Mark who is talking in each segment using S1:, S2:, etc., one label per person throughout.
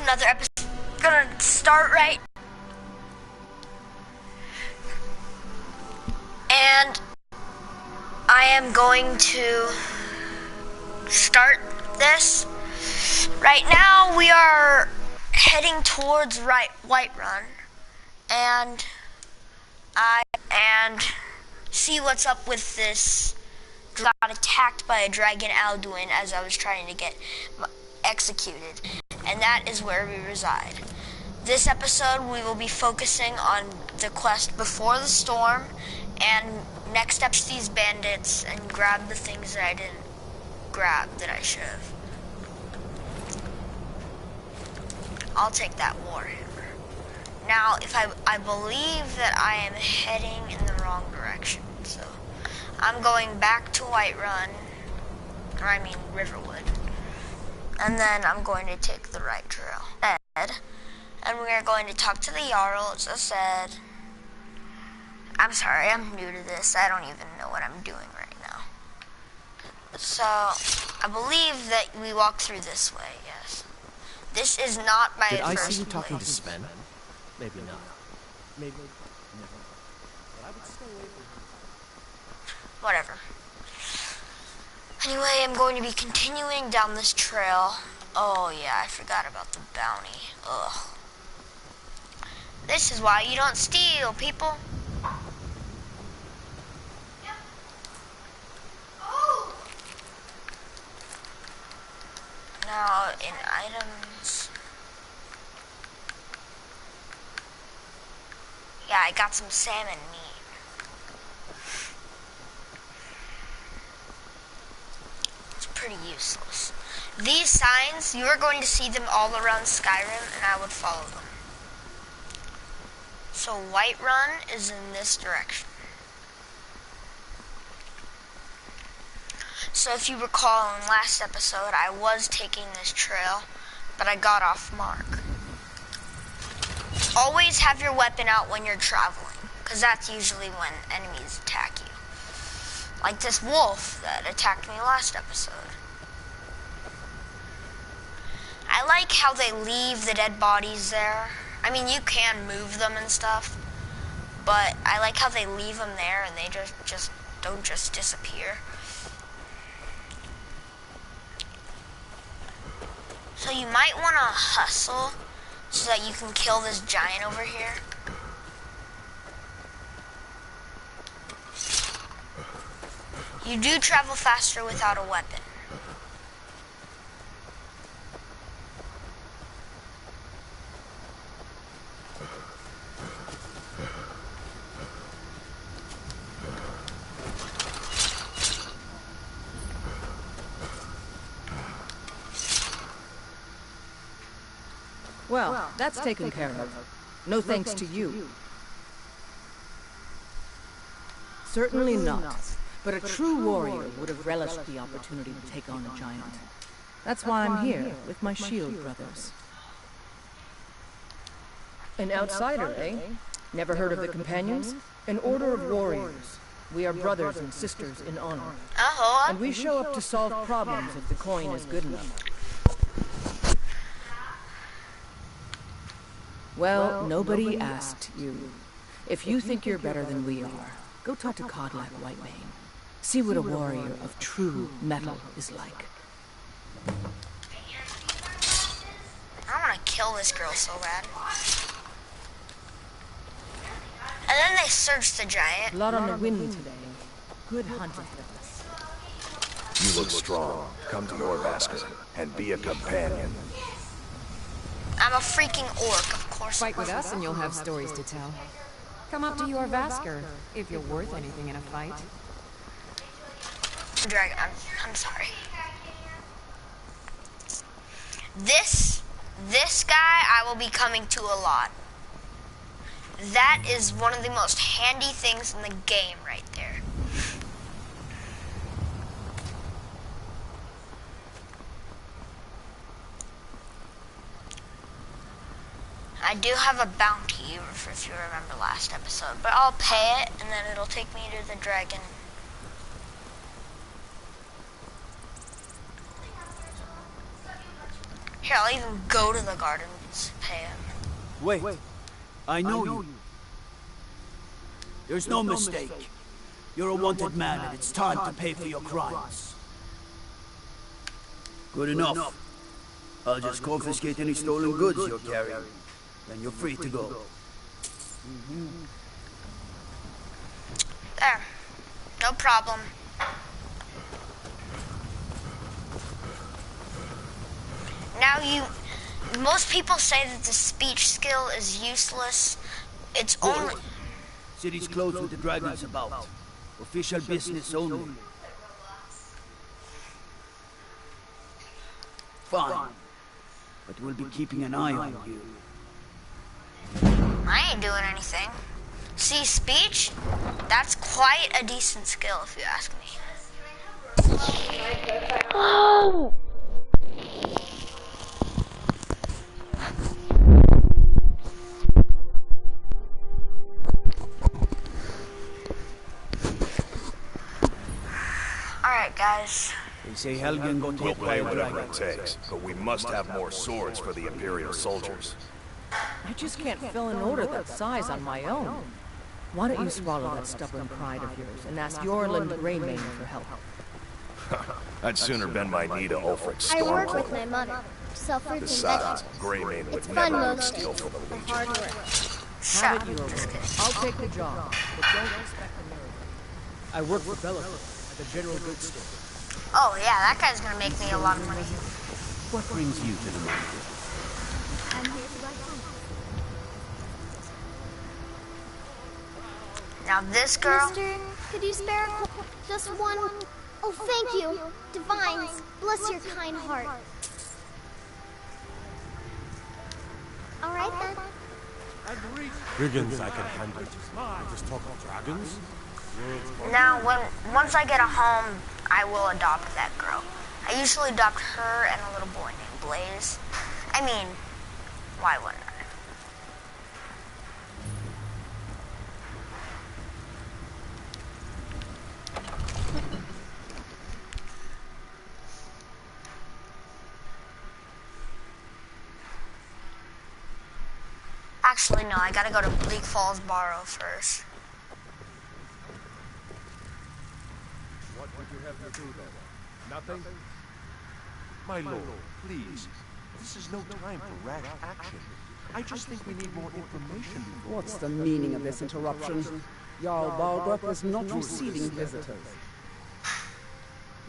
S1: another episode. Gonna start right. And I am going to start this. Right now we are heading towards Whiterun and see what's up with this. Got attacked by a dragon Alduin as I was trying to get executed, and that is where we reside. This episode we will be focusing on the quest before the storm and next steps to these bandits and grab the things that I didn't grab that I should have. I'll take that warhammer. Now, if I believe that I am heading in the wrong direction, so I'm going back to Whiterun, or I mean Riverwood, and then I'm going to take the right trail. And we are going to talk to the Jarl, as I said. I'm sorry, I'm new to this. I don't even know what I'm doing right now. So, I believe that we walk through this way, yes. This is not my first
S2: Did I see you
S1: place.
S2: talking to Sven? Maybe not. Maybe never. But I would stay away from him.
S1: Whatever. Anyway, I'm going to be continuing down this trail. Oh yeah, I forgot about the bounty. Ugh. This is why you don't steal, people. Now, in items... Yeah, I got some salmon meat. It's pretty useless. These signs, you are going to see them all around Skyrim, and I would follow them. So Whiterun is in this direction. So if you recall in last episode, I was taking this trail, but I got off mark. Always have your weapon out when you're traveling, because that's usually when enemies attack you. Like this wolf that attacked me last episode. I like how they leave the dead bodies there. I mean, you can move them and stuff, but I like how they leave them there and they just don't just disappear. So you might want to hustle so that you can kill this giant over here. You do travel faster without a weapon.
S3: Well, that's taken care of. No thanks to you. Certainly not. But a true warrior would have relished the opportunity to take on a giant. That's why I'm here, with my shield brothers. An outsider, eh? Never heard of the Companions? An order of warriors. We are brothers and sisters in honor. And we show up to solve problems if the coin is good enough. Well, nobody asked you. If you think you're better than we are, go talk to Codlak Whitemane. See what a warrior of true metal is like.
S1: I want to kill this girl so bad. And then they searched the giant.
S3: Blood on the wind today. Good hunting.
S4: You look strong. Come to Orvasker and be a companion.
S1: I'm a freaking orc, of course.
S5: Fight with us and you'll have stories to tell. Come up to your Vasker, if you're worth anything in a fight.
S1: Dragon, I'm sorry. This guy I will be coming to a lot. That is one of the most handy things in the game right there. I do have a bounty, if you remember last episode, but I'll pay it, and then it'll take me to the dragon. Here, I'll even go to the gardens, pay him.
S6: Wait, I know you. There's no mistake. You're a wanted man, and it's time to pay for your crimes. Good enough. I'll just confiscate any stolen goods you're carrying. Then you're free to go.
S1: There. No problem. Now most people say that the speech skill is useless. It's only...
S6: City's closed with the dragons about. Official business only. Fine. But we'll be keeping an eye on you.
S1: I ain't doing anything. See, speech? That's quite a decent skill, if you ask me. Oh! Alright, guys.
S6: They say Helgen got
S4: We'll
S6: hit by
S4: pay
S6: a
S4: whatever
S6: dragon.
S4: it takes, but we must have more swords for the Imperial soldiers.
S3: I just can't fill an order that size on my own. Why don't you swallow that stubborn pride of yours and ask Yorland Greymane for help?
S4: I'd sooner bend my knee to Ulfric's
S7: I work with
S4: Stormcloak.
S7: my mother. Sell fruits and
S4: Besides,
S7: vegetables.
S4: Greymane would
S7: It's fun
S4: never
S7: mostly.
S4: steal from the Legion.
S7: Hard work.
S1: Shut
S3: Have
S1: up.
S3: it your
S1: Just
S3: way.
S1: kidding.
S3: I'll take the job, but don't expect a miracle.
S2: I work for Bellatrix at the general goods store.
S1: Oh, yeah, that guy's gonna make me a lot of money.
S6: What brings you to the market?
S7: I'm here to write home.
S1: Now this girl...
S7: Mister, could you spare a just one? Oh, thank you. Divines, bless your kind heart. All right, then.
S8: Brigands I can handle. Just talk of dragons?
S1: Now, once I get a home, I will adopt that girl. I usually adopt her and a little boy named Blaze. I mean, why wouldn't I? Actually, no, I gotta go to Bleak Falls Barrow first.
S8: What would you have to do then? Nothing? My lord, please. This is no time for rash action. I just think we need more information before...
S9: What's the meaning of this interruption? Jarl Balgruuf is not receiving visitors.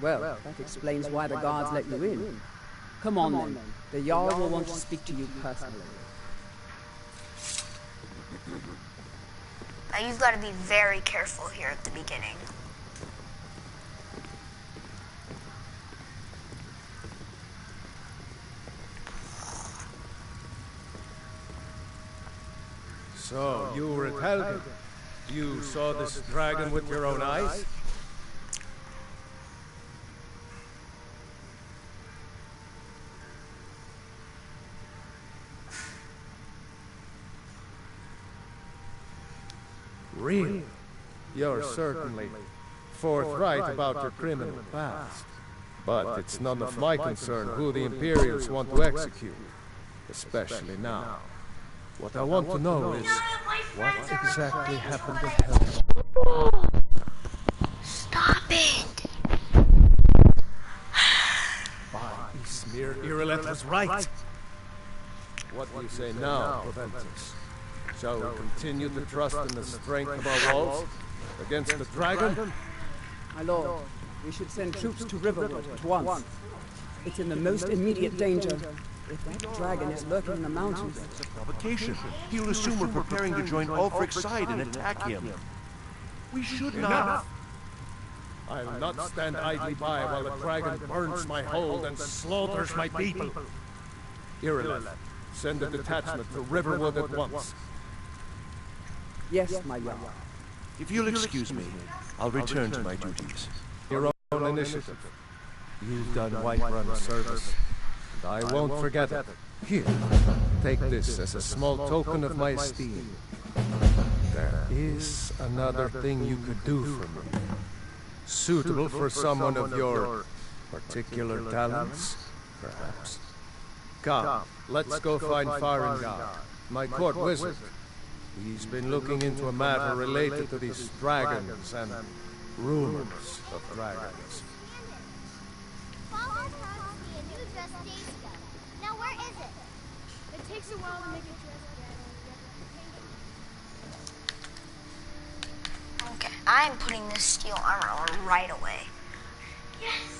S9: Well, that explains why the guards let you in. Come on then. The Jarl will want to speak to you personally.
S1: Now, you've got to be very careful here at the beginning.
S8: So, you were at Helgen. You saw this dragon with your own eyes? Really? You're certainly forthright about your criminal past. But it's none of my concern who the Imperials want to execute, especially now. What I want to know is, what exactly happened to Helgen?
S1: Stop it!
S8: By Ismir, Irileth was right. What do you say now, Proventus? Shall we continue to trust in the strength of our walls against the dragon?
S9: My lord, we should send troops to Riverwood at once. It's in the most immediate danger. If that dragon is lurking in the mountains...
S8: It's a provocation. He'll assume we're preparing to join Ulfric's side and attack him. We should not. I'll not stand idly by while the dragon burns my hold and slaughters my people. Irileth, send a detachment to Riverwood at once.
S9: Yes, my Jarl.
S8: If you'll excuse me, I'll return to my duties. Your own initiative. You've done Whiterun service, and I won't forget it. Here, take this as a small token of my esteem. There is another thing you could do for me. Suitable for someone of your particular talents, perhaps. Come, let's go find Farengar, my court wizard. He's been looking into a matter related to these dragons and rumors of dragons.
S7: Father promised me a new dress days ago. Now where is it? It takes a while to make a dress, Dad.
S1: Okay, I'm putting this steel armor on right away.
S7: Yes.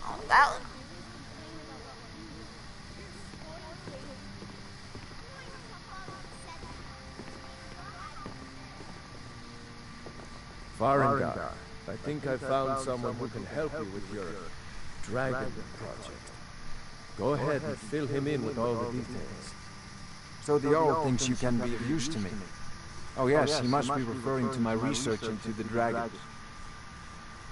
S1: Oh, that look.
S8: Farengar, I think I found someone who can help you with your dragon project. Go ahead and fill him in with all the details.
S10: So the Jarl thinks you can be of use to me. Oh yes, he must be referring to my research into the dragons.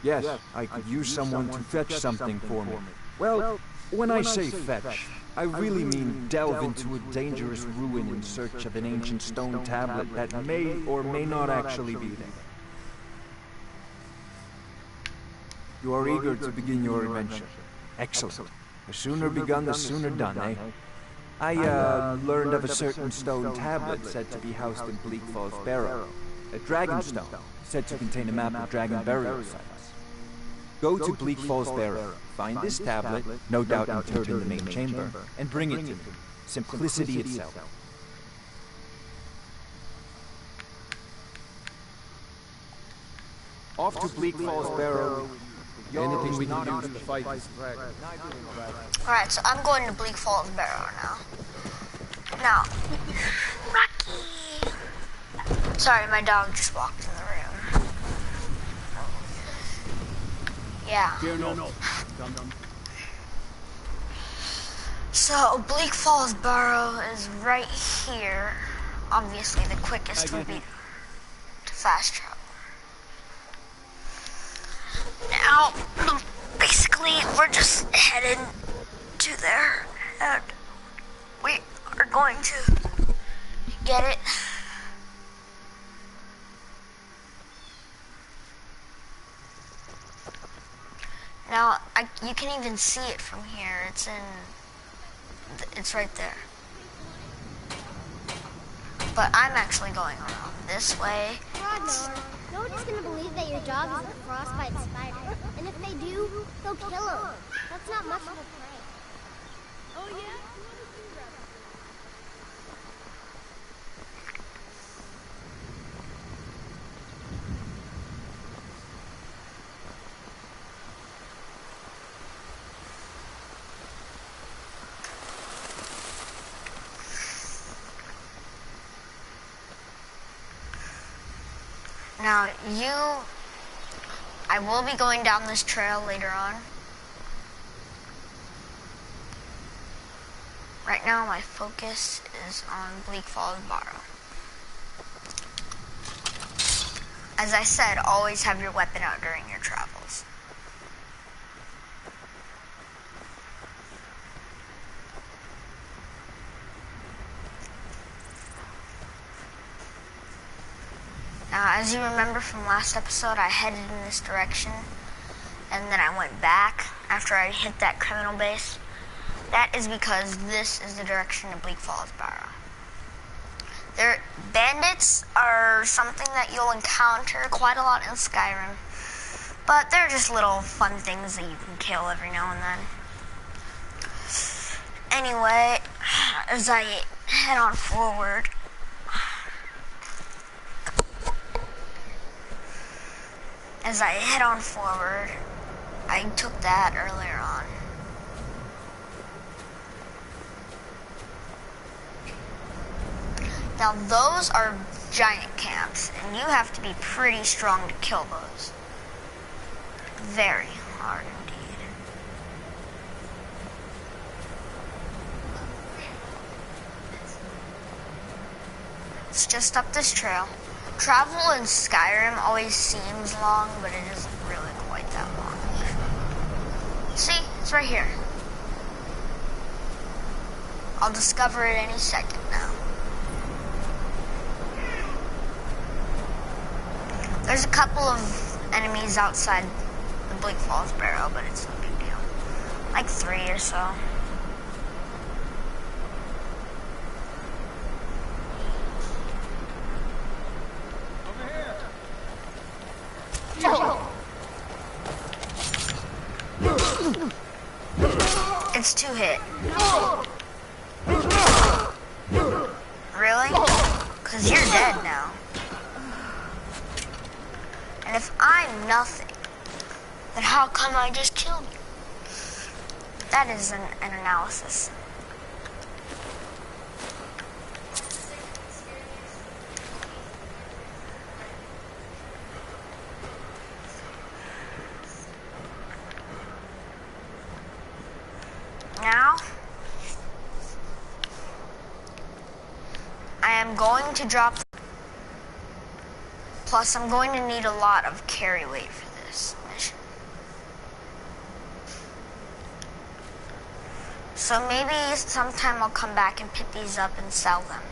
S10: Yes, I could use someone to fetch something for me. Well, when I say fetch, I really mean delve into a dangerous ruin in search of an ancient stone tablet that may or may not actually be there. You are eager to begin your adventure. Excellent. The sooner begun, the sooner done, eh? I learned of a certain stone tablet said to be housed in Bleak Falls Barrow. A dragon stone, said to contain a map of dragon burial sites. Go to Bleak Falls Barrow, find this tablet, no doubt interred in the main chamber, and bring it to me. Simplicity itself. Off to Bleak Falls Barrow.
S8: Anything we can use to fight this dragon.
S1: Alright, so I'm going to Bleak Falls Barrow now. Now, Rocky! Sorry, my dog just walked in the room. Yeah. So, Bleak Falls Barrow is right here. Obviously, the quickest would be to fast travel. Now, basically, we're just headed to there, and we are going to get it. Now, you can even see it from here. It's right there. But I'm actually going around this way.
S7: Ragnar, nobody's gonna believe that your dog is a frostbite spider. And if they do, they'll kill him. That's not much of a prank. Oh yeah?
S1: Now, I will be going down this trail later on. Right now, my focus is on Bleak Falls Barrow. As I said, always have your weapon out during your travels. Now, as you remember from last episode, I headed in this direction, and then I went back after I hit that criminal base. That is because this is the direction of Bleak Falls Barrow. Bandits are something that you'll encounter quite a lot in Skyrim, but they're just little fun things that you can kill every now and then. Anyway, as I head on forward, I took that earlier on. Now those are giant camps, and you have to be pretty strong to kill those. Very hard indeed. It's just up this trail. Travel in Skyrim always seems long, but it isn't really quite that long. See? It's right here. I'll discover it any second now. There's a couple of enemies outside the Bleak Falls Barrow, but it's no big deal. Like 3 or so. It's 2 hit. Really? Because you're dead now. And if I'm nothing, then how come I just killed you? That is an analysis. Now, I am going to drop. Plus, I'm going to need a lot of carry weight for this mission. So maybe sometime I'll come back and pick these up and sell them.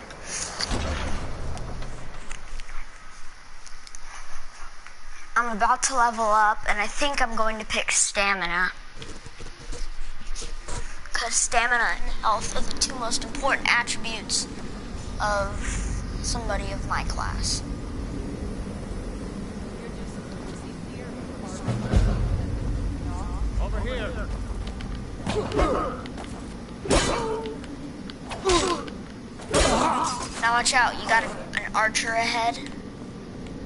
S1: I'm about to level up, and I think I'm going to pick stamina. Because stamina and health are the 2 most important attributes of somebody of my class.
S8: Over here.
S1: Now watch out, you got an archer ahead.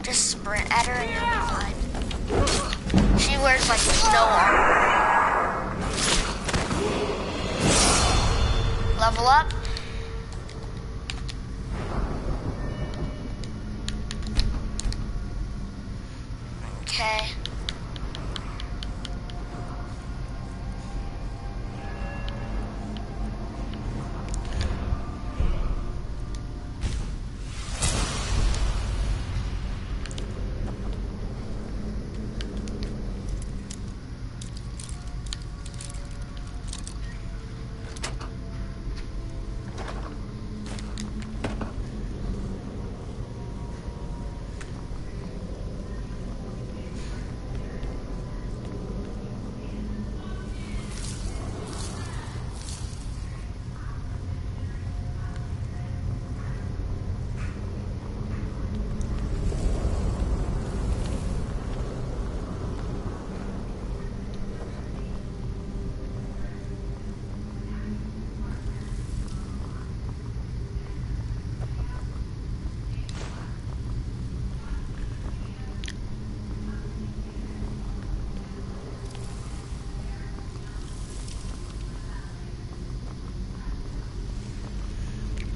S1: Just sprint at her and you'll be fine. She wears like no armor. Level up. Okay.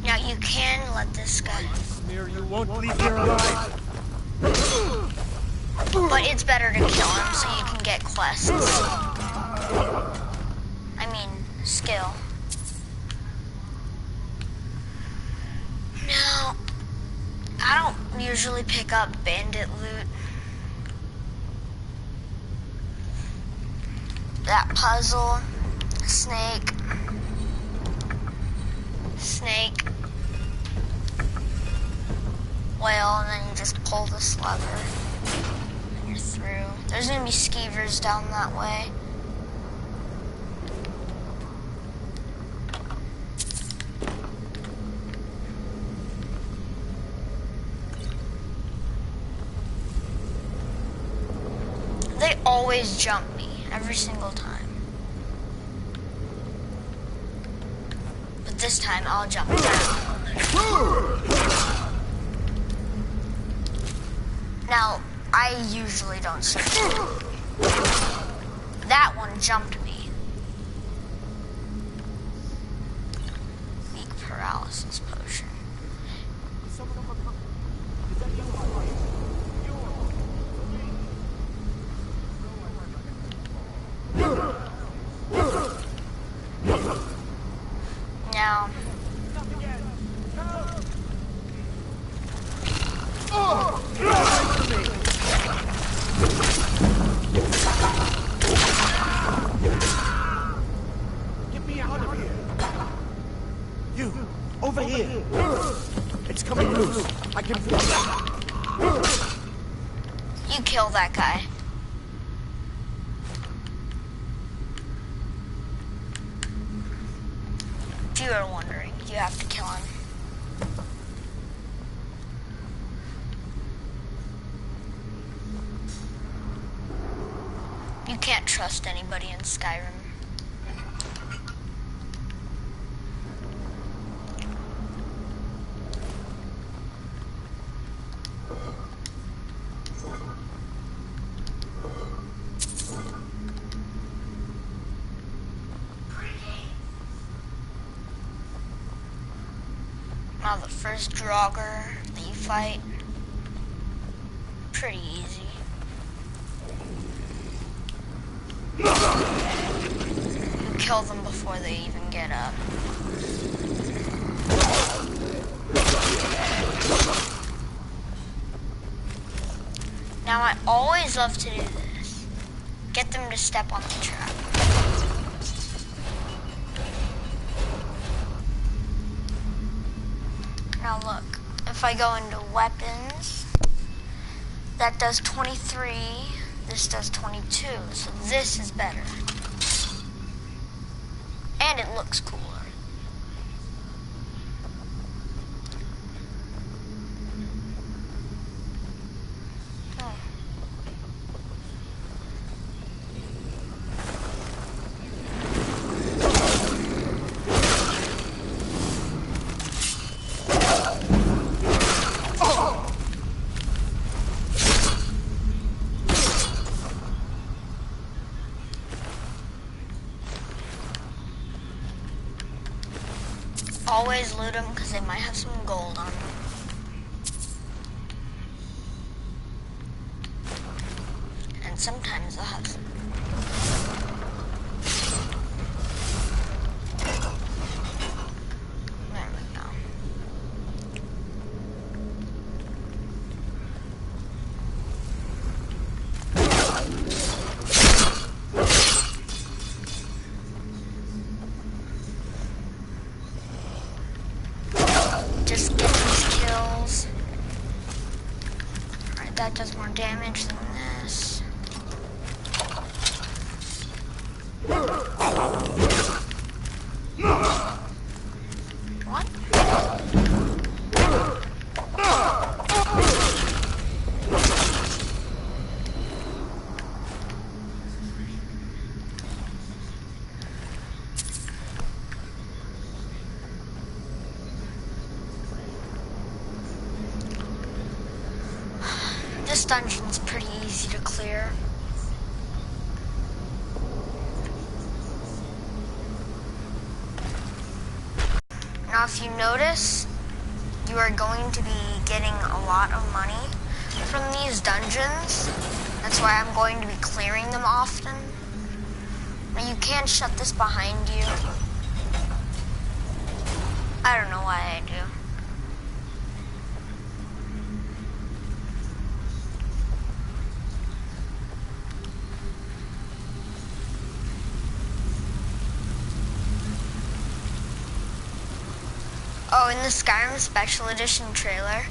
S1: Now you can let this guy.
S8: Smear you won't leave here alive.
S1: But it's better to kill him so you can get quests. I mean, skill. Now, I don't usually pick up bandit loot. That puzzle, snake, whale, and then you just pull this lever and you're through. There's gonna be skeevers down that way. They always jump me, every single time. But this time I'll jump down. Now, I usually don't search it. That one jumped me. Weak paralysis potion. Now,
S8: Get me out of here. You, over here.
S1: you were wondering, you have to kill him. You can't trust anybody in Skyrim. Now the first Draugr that you fight, pretty easy. You kill them before they even get up. Now I always love to do this. Get them to step on the trap. Now look, if I go into weapons, that does 23, this does 22, so this is better. And it looks cooler. Always loot them because they might have some gold on them. And sometimes they'll have some. There we go. Just get these kills. Alright, that does more damage than this. What? This dungeon's pretty easy to clear. Now if you notice, you are going to be getting a lot of money from these dungeons. That's why I'm going to be clearing them often. Now you can shut this behind you. I don't know why I do. Oh, in the Skyrim Special Edition trailer,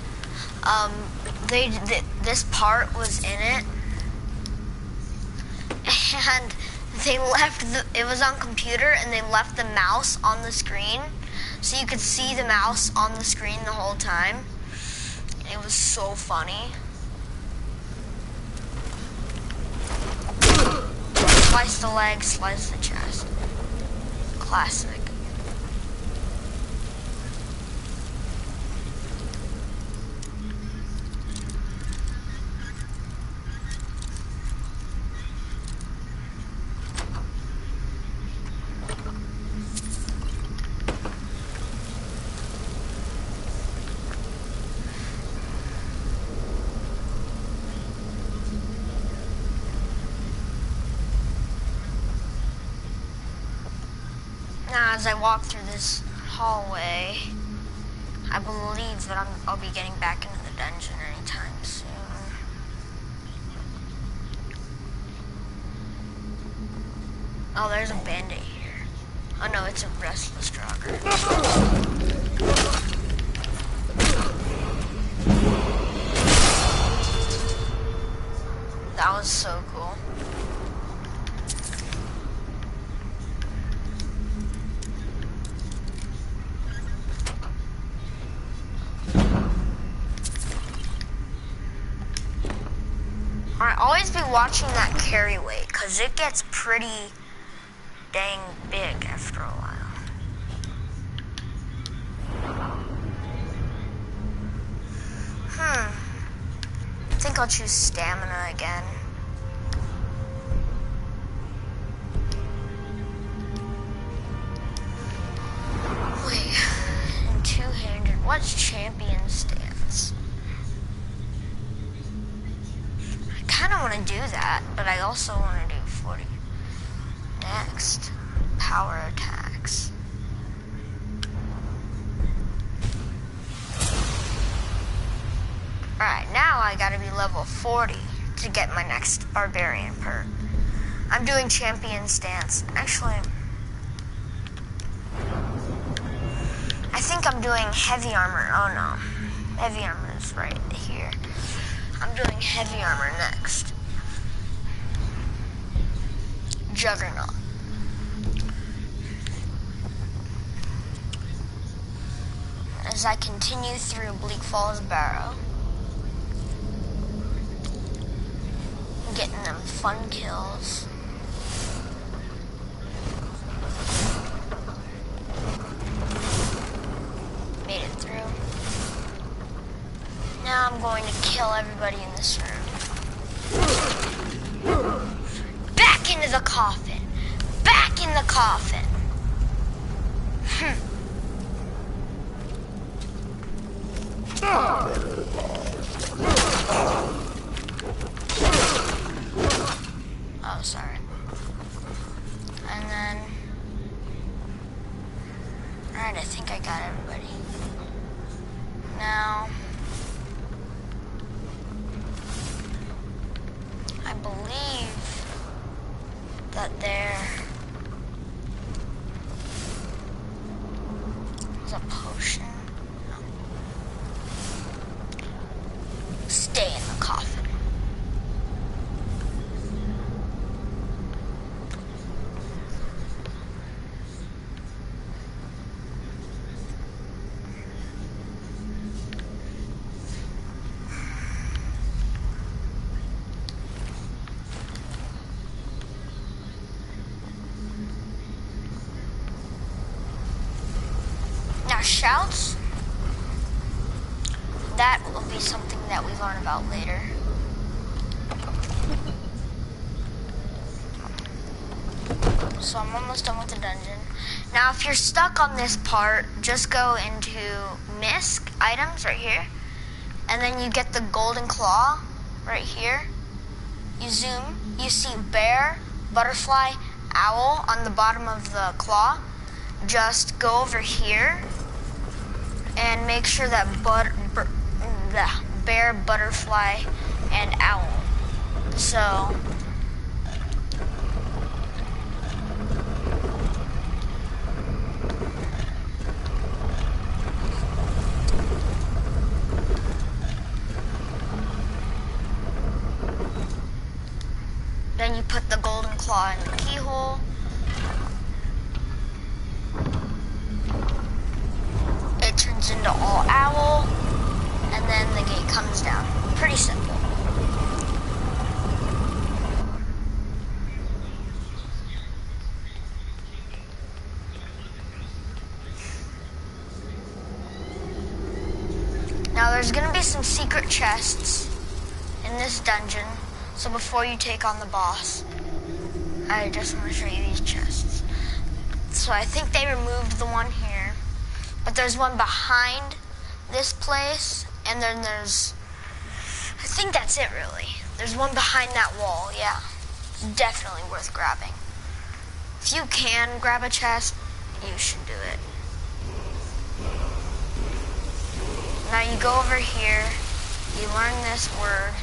S1: this part was in it, and they left it was on computer, and they left the mouse on the screen, so you could see the mouse on the screen the whole time. It was so funny. Slice the leg, slice the chest. Classic. Now, as I walk through this hallway, I believe that I'll be getting back into the dungeon anytime soon. Oh, there's a bandit here. Oh no, it's a restless Draugr. That was so cool. watching that carry weight, because it gets pretty dang big after a while. I think I'll choose stamina again. Wait, and two-handed. What's champion stance? I kind of want to do that, but I also want to do 40. Next, power attacks. Alright, now I gotta be level 40 to get my next barbarian perk. I'm doing champion stance. Actually, I think I'm doing heavy armor. Oh no, heavy armor is right here. I'm doing heavy armor next. Juggernaut. As I continue through Bleak Falls Barrow, getting them fun kills. Made it through. Now I'm going to kill everybody in this room. Back into the coffin. Back in the coffin. Oh, sorry. And then... Alright, I think I got everybody. Now... I believe that there is a potion. No. Stay in the coffin. Shouts, that will be something that we learn about later. So I'm almost done with the dungeon. Now if you're stuck on this part, just go into misc items right here, and then you get the golden claw right here. You zoom, you see bear, butterfly, owl on the bottom of the claw. Just go over here and make sure that the bear, butterfly, and owl. So then you put the golden claw in the keyhole. Turns into all owl, and then the gate comes down. Pretty simple. Now there's gonna be some secret chests in this dungeon, so before you take on the boss, I just want to show you these chests. So I think they removed the one here. But there's one behind this place, and then there's, I think that's it really. There's one behind that wall, yeah. It's definitely worth grabbing. If you can grab a chest, you should do it. Now you go over here, you learn this word,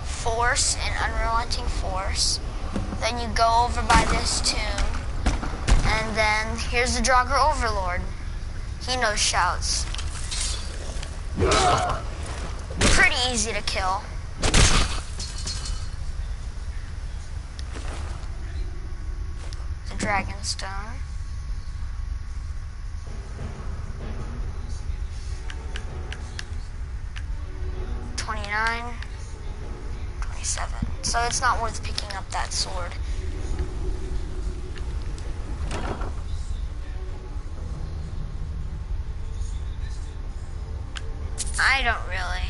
S1: force and unrelenting force. Then you go over by this tomb. And then here's the Draugr Overlord. He knows shouts. Pretty easy to kill. The Dragonstone. $29. 27. So it's not worth picking up that sword. I don't really.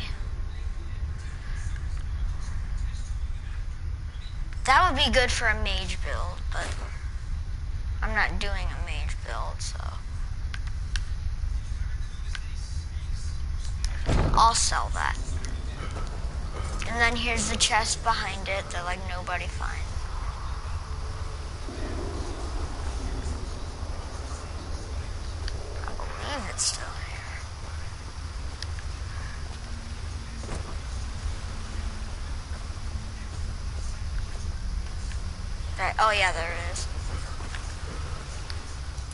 S1: That would be good for a mage build, but I'm not doing a mage build, so I'll sell that. And then here's the chest behind it that like nobody finds. I believe it's still here. Right. Oh yeah, there it is.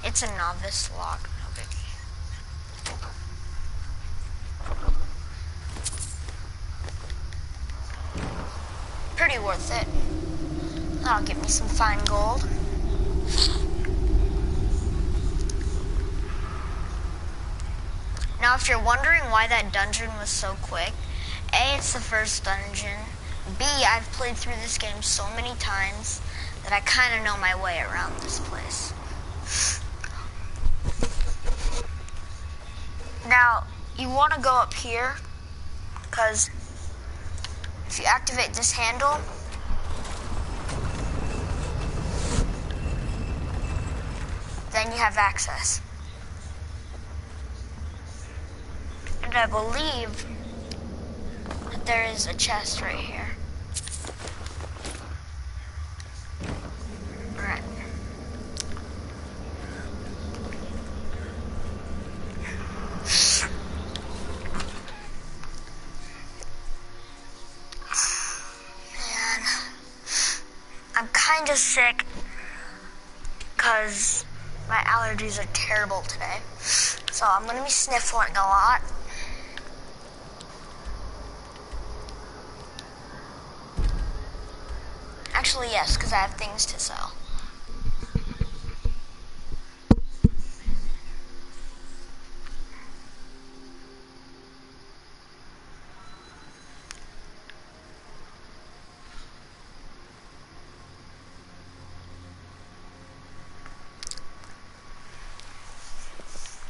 S1: It's a novice lock, no biggie. Pretty worth it. That'll give me some fine gold. Now, if you're wondering why that dungeon was so quick, A, it's the first dungeon. B, I've played through this game so many times that I kind of know my way around this place. Now, you want to go up here, because if you activate this handle, then you have access. And I believe that there is a chest right here. Alright. Man, I'm kind of sick because my allergies are terrible today. So I'm going to be sniffling a lot. Actually, yes, because I have things to sell.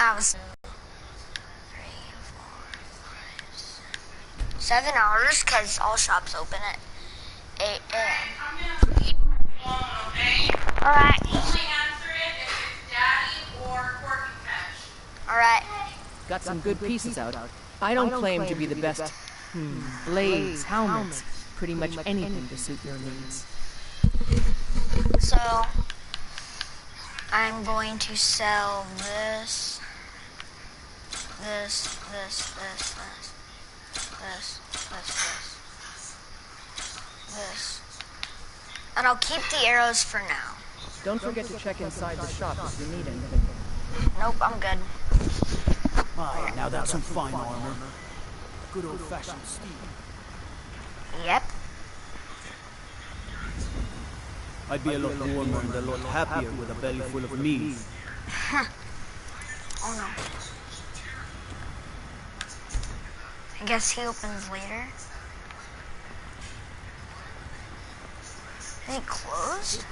S1: I was 3, 4, 5, 6, 7 hours because all shops open at 8 a.m. Alright. Only answer it if it's Daddy or Corky Catch. Alright.
S3: Got some good pieces out. I don't claim to be the best. Blades, helmets, pretty much anything to suit your needs.
S1: So, I'm going to sell this, this, and I'll keep the arrows for now.
S3: Don't forget to check inside the shop if you need anything.
S1: Nope, I'm good.
S6: Ah, now that's some fine armor. Good old-fashioned steel.
S1: Yep.
S6: I'd be a lot warmer and a lot happier with a belly full of meat.
S1: Oh no. I guess he opens later. Is he closed?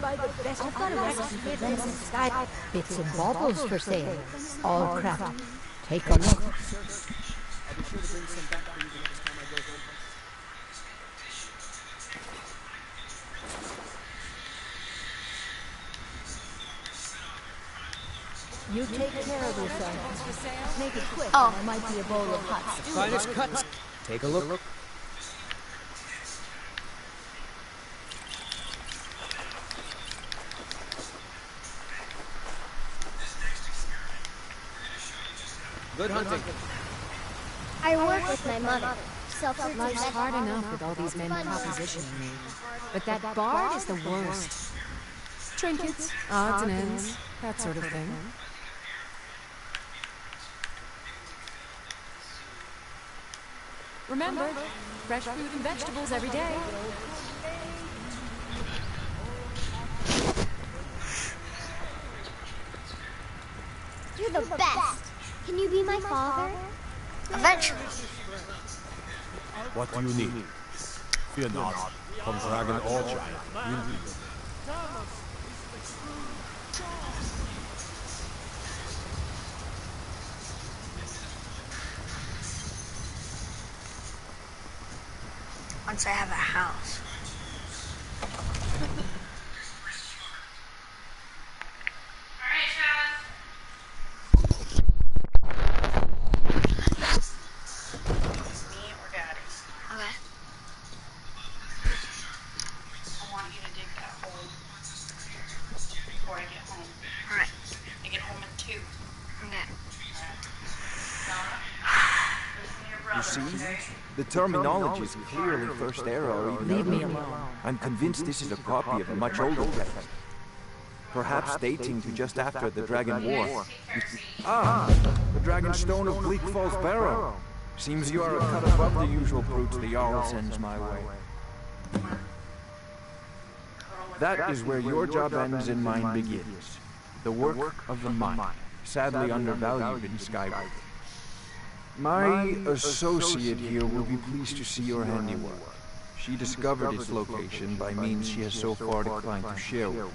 S11: I've got a recipe for this in Skyrim. Bits and baubles for sale. All crafted. Take a look. You take care of yourself. Make it quick.
S1: Oh.
S11: There might be a bowl of hot stew.
S2: Finest cuts. Take a look. Good hunting.
S7: I work with my mother. Self-serving
S5: Life's hard
S7: vegetables.
S5: enough with all these men propositioning me. But that bard is the worst. Trinkets, odds and ends, that sort of thing. Remember, fresh fruit and vegetables every day.
S7: You're the best. Can you be my father?
S1: Eventually.
S8: What do you need? Fear not. From Dragon or Giant, will be.
S1: Once I have a house.
S10: You see? The terminology is clearly First Era or even
S3: Leave me
S10: earlier.
S3: alone.
S10: I'm convinced this is a copy of a much older text. Perhaps dating to just after the Dragon War. The Dragon Stone of Bleak Falls Barrow. Seems you are a cut above the usual brutes the Jarl sends my way. That is where your job ends and mine begins. The work of the mine, sadly undervalued in Skyrim. My associate here will be pleased to see your handiwork. She discovered its location by means she has so far declined to share with me.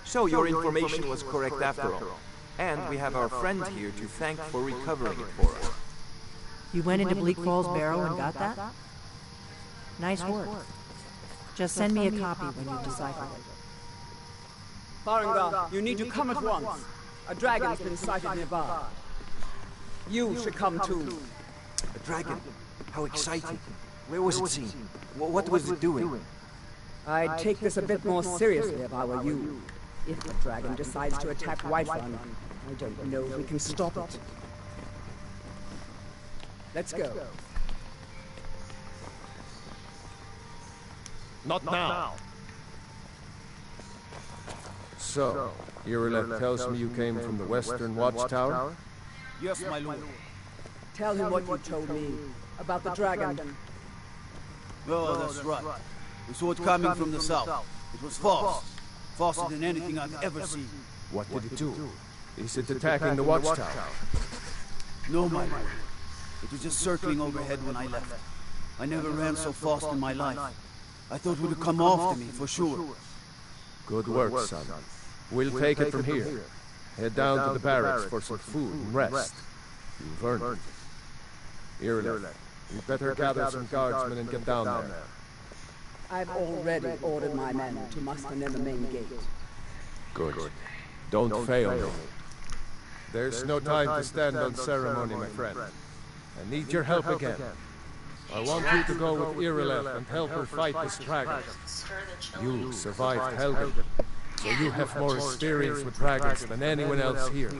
S12: So your information was correct after all. And we have our friend here to thank for recovering it for us.
S3: You went into Bleak Falls Barrow and got that? Nice work. Just send me a copy when you've deciphered it.
S9: Farengar, you need to come at once. A dragon's been sighted nearby. You should come too.
S10: A dragon? How exciting. Where was it seen? What was it doing?
S9: I'd take this a bit more seriously if I were you. If the dragon decides to attack Whiterun, I don't know if we can stop it. Let's go.
S8: Not now. So, Irileth tells me you came from the Western Watchtower?
S6: Yes, my lord.
S9: Tell him what you told me about the dragon.
S6: Oh, that's right. We saw it coming from the south. It was fast. Faster than anything I've ever seen.
S8: What did it do? Is it attacking the Watchtower?
S6: No, my lord. It was just circling overhead when I left. I never ran so fast in my life. I thought it would come after me, for sure.
S8: Good work, son. We'll take it from here. Head down to the barracks for some food and rest. You've earned it. Irileth, you better gather some guardsmen and get down there.
S9: I've already ordered my men to muster near the main gate.
S8: Good. Don't fail me. There's no time to stand on ceremony, my friend. I need your help again. I want you to go with Irileth and help her fight this dragon. You survived Helgen, so you have more experience with dragons than anyone else here.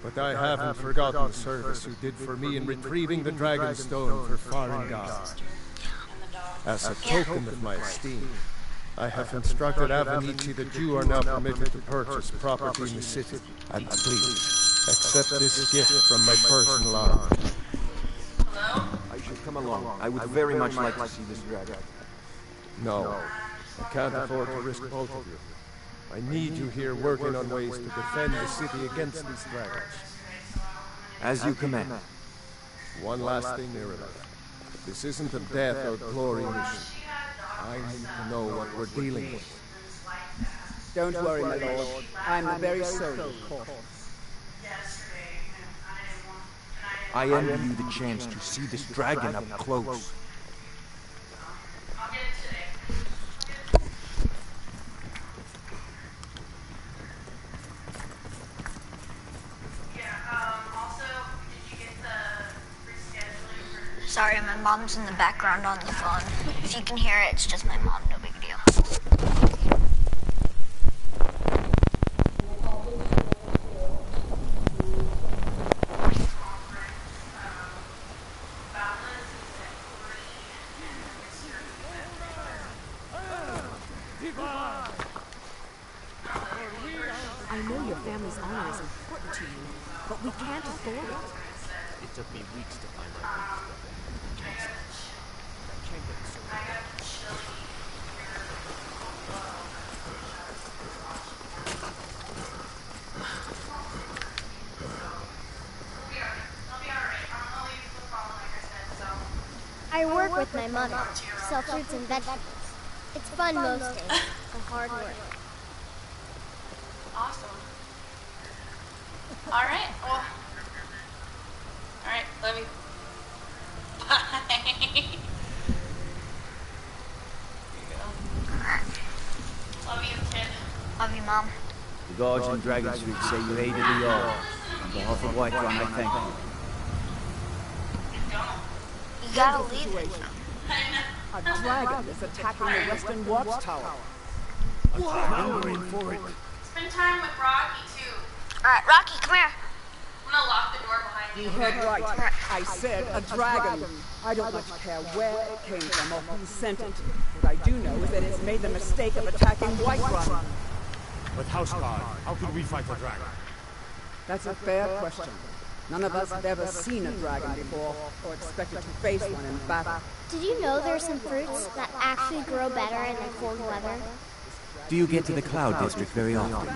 S8: But I haven't forgotten the service you did for me in retrieving the Dragon Stone for Farengar. As a token of my esteem, I have instructed Avenici that you are now permitted to purchase property in the city. And please, accept this gift from my personal arm.
S10: I should come along. I would very much like to see this dragon.
S8: No, I can't afford to risk both of you. I need you here working on ways to defend the city against these dragons.
S10: As you command.
S8: One last thing, Irileth. This isn't a death or glory mission. I need to know what we're dealing with.
S9: Don't worry, my lord. I'm the very soul of court.
S10: I envy you the chance to see this dragon up close.
S1: Sorry, my mom's in the background on the phone. If you can hear it, it's just my mom, no big deal.
S5: I know your family's honor is important to you, but we can't afford it.
S2: It took me weeks to find out what was going on. I can't get it sorted.
S7: I work with my mother, sell fruits and vegetables. It's fun most days, but hard work.
S13: Awesome. Alright, well. Alright, love you. Bye. Love you, kid.
S1: Love you, Mom.
S6: The guards in Dragon Street say you aided the Jarl. On behalf of Whiterun, I thank you.
S1: You gotta leave it.
S9: A dragon is attacking the western watchtower.
S6: Hungering for it.
S13: Spend time with Rocky, too.
S1: Alright, Rocky, come here.
S13: I'm gonna lock the door behind you.
S9: You heard right. I said a dragon. I don't much care where it came from or who sent it. What I do know is that it's made the mistake of attacking Whiterun.
S14: With House Guard, how could we fight a dragon?
S9: That's a fair question. None of us have ever seen a dragon before, or expected to face one in battle.
S7: Did you know there are some fruits that actually grow better in the cold weather?
S10: Do you get to the Cloud District very often?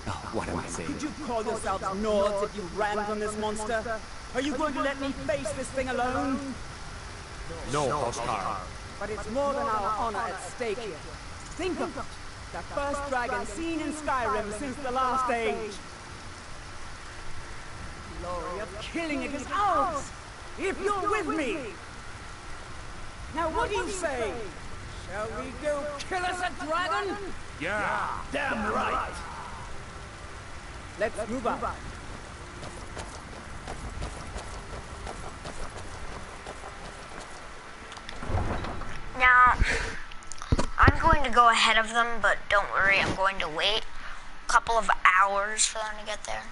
S10: Oh, what am I saying?
S9: Could you call yourselves Nords if you ran from this monster? Are you going to let me face this thing alone?
S14: No, Oscar.
S9: But it's more than our honor at stake here. Think of it. The first dragon seen in Skyrim since the last age. The glory of killing it is ours, if you're with me. Now what do you say? Shall we go kill us a dragon?
S14: Yeah, damn right.
S9: Let's move on.
S1: Now, I'm going to go ahead of them, but don't worry, I'm going to wait a couple of hours for them to get there.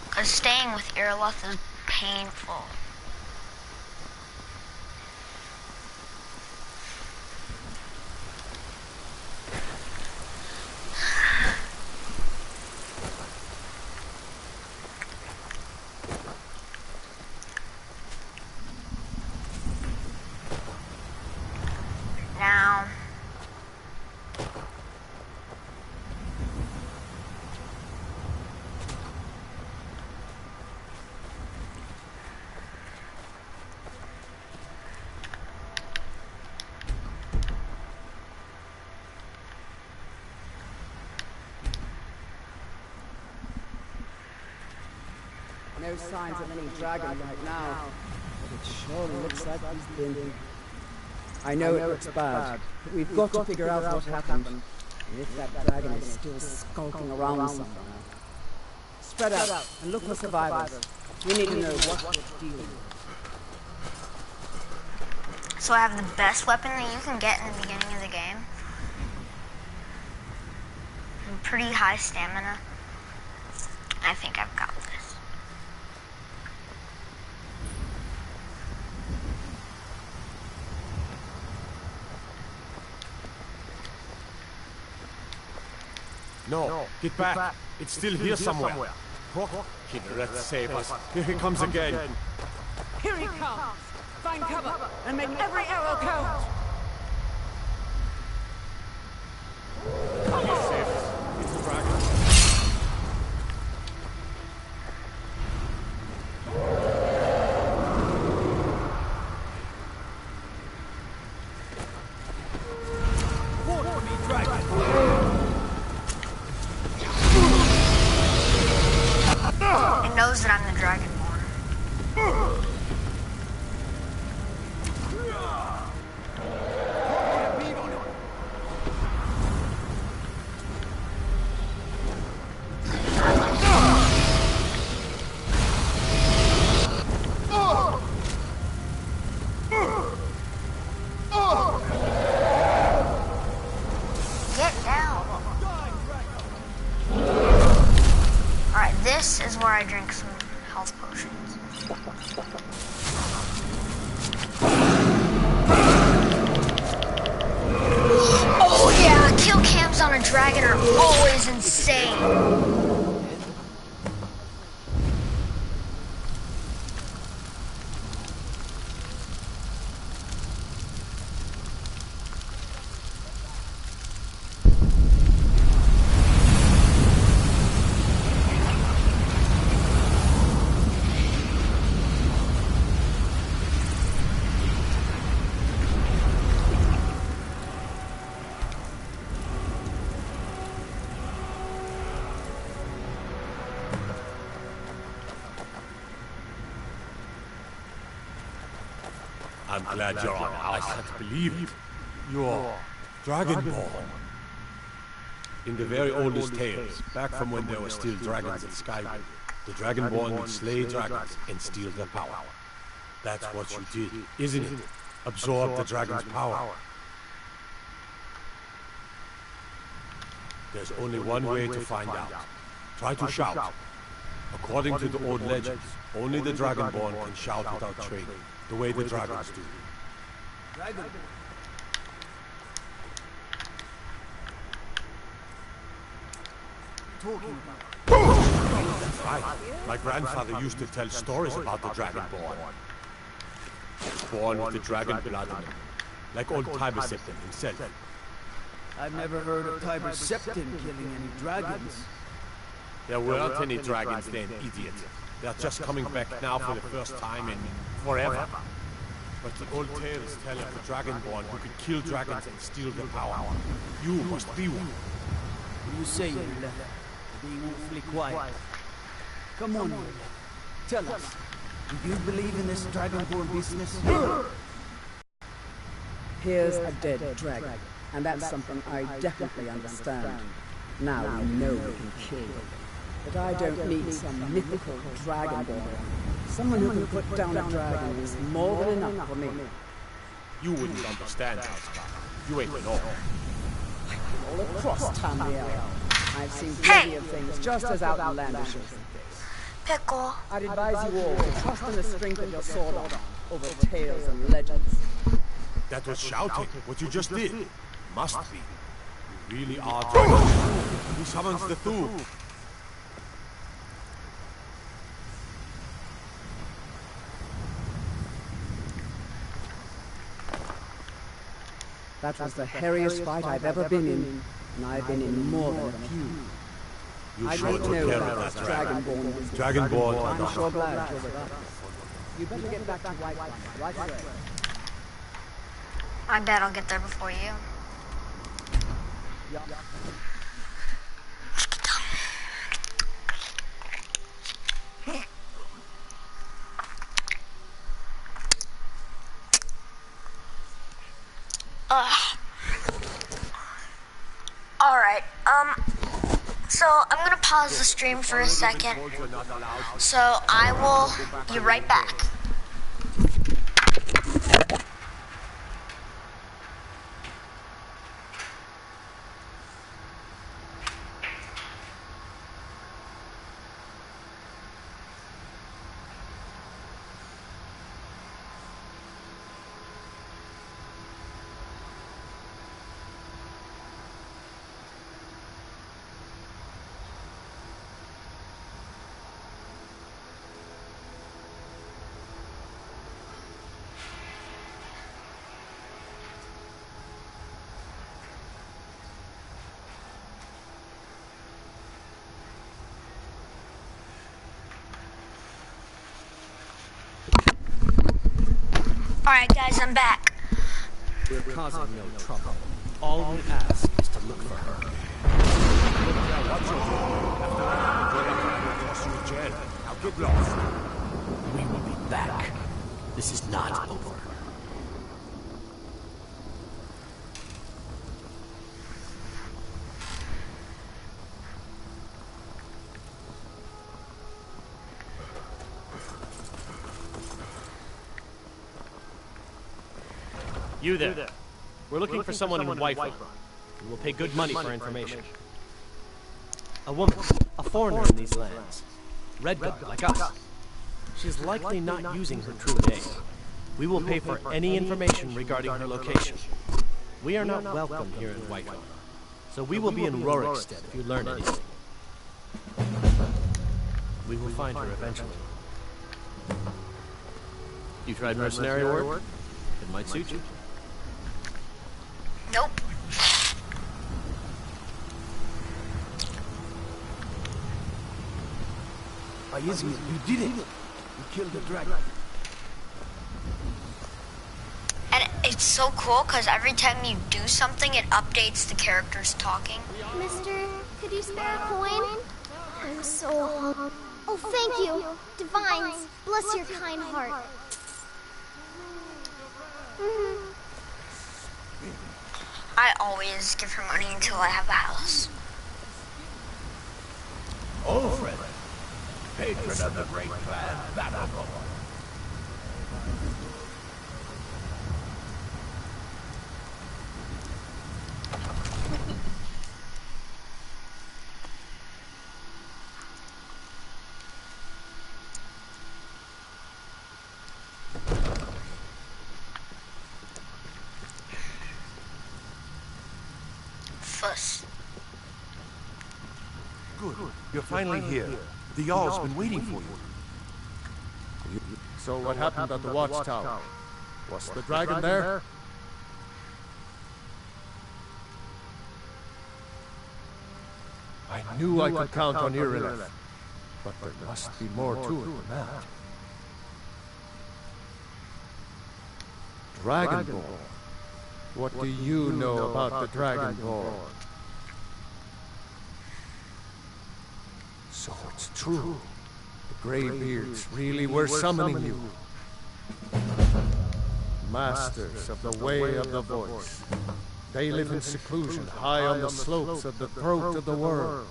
S1: Because staying with Irloth is painful. Now,
S9: No signs of any dragon right now, but it surely looks like he's been. I know it looks bad, but we've got to figure out what happened. And if that dragon is still skulking around somewhere. Spread out and look for survivors. We need to know what we're dealing with.
S1: so I have the best weapon that you can get in the beginning of the game. And pretty high stamina. I think I've got this.
S14: No, get back. It's still here somewhere. Kineret, save us. Here he comes again.
S9: Here he comes! Find cover and make every arrow count!
S14: Save us. It's the dragon.
S6: Fort for me, dragon!
S1: It knows that I'm the Dragonborn. Get down. Alright, this is where I drink some health potions. Oh yeah, kill cams on a dragon are always insane.
S14: I'm glad you're on. I can't believe it. You're Dragonborn. In the very oldest tales, back from when there were still dragons in Skyrim, the Dragonborn would slay dragons and steal their power. That's what you did, isn't it? Absorb the dragon's power. There's only one way to find out. Try to shout. According to the old legends, only the Dragonborn can shout without training, the way the dragons do. That's right. My grandfather used to tell stories about the Dragonborn. Born with the dragon blood in him, like old Tiber Septim himself.
S6: I've never heard of Tiber Septim killing any dragons.
S14: There weren't any dragons then, idiot. They're just coming back now for the first time in forever. But the old tales tell of the Dragonborn who could kill dragons and steal their power. You must be one.
S6: What do you say, Yula? You're being awfully quiet. Come on, Yula. Tell us. Do you believe in this Dragonborn business?
S9: Here's a dead dragon, and that's something I definitely understand. Now we know we can kill. But I don't need some mythical Dragonborn. Someone who can put down a dragon is more than enough for me.
S14: You wouldn't understand, Housecar. You ain't know.
S9: All across Tamriel, I've seen plenty of things just as outlandish as this.
S1: Pickle.
S9: I'd advise you all to trust in the strength of your sword arm over tales and legends.
S14: That was shouting, what you just did. Must be. You really are Dragon. He summons the Thu.
S9: That was the hairiest fight I've ever been in, and I've been in more than a few.
S14: You sure took care of that Dragonborn. Dragonborn.
S9: I'm sure glad you're with us. You better get back to Whiterun right away.
S1: I bet I'll get there before you.
S9: Yeah.
S1: Alright, so I'm gonna pause the stream for a second. So I will be right back. Alright guys, I'm back.
S2: We're causing no trouble. All we ask is to look for her.
S14: Now get lost.
S2: We will be back. This is not over.
S15: You there. We're looking for someone in Whiterun. We will pay good money for information. A woman, a foreigner in these lands. Red guard, like us. She's likely not using her true name. We will pay for any information regarding her location. We are not welcome here in Whiterun, so we will be in Rorikstead if you learn anything. We will find her eventually. You tried mercenary work? It might suit you.
S1: Nope.
S6: Izzy, you did it. You killed the dragon.
S1: And it's so cool because every time you do something, it updates the characters talking.
S7: Mister, could you spare a coin? I'm so hungry. Oh, thank you. Divines, bless your kind heart.
S1: I always give her money until I have a house.
S4: Alfred, patron of the great clan Battleborn.
S1: Fuss.
S8: Good. You're finally here. The Jarl's been waiting for you. So what happened at the watchtower? Was the dragon there? I knew I could count on Irileth, but there must be more to it than that. Dragonborn. What do you know about the Dragonborn? So it's true. The Greybeards really were summoning you. Masters of the Way of the Voice. They live in seclusion, high on the slopes of the throat of the world.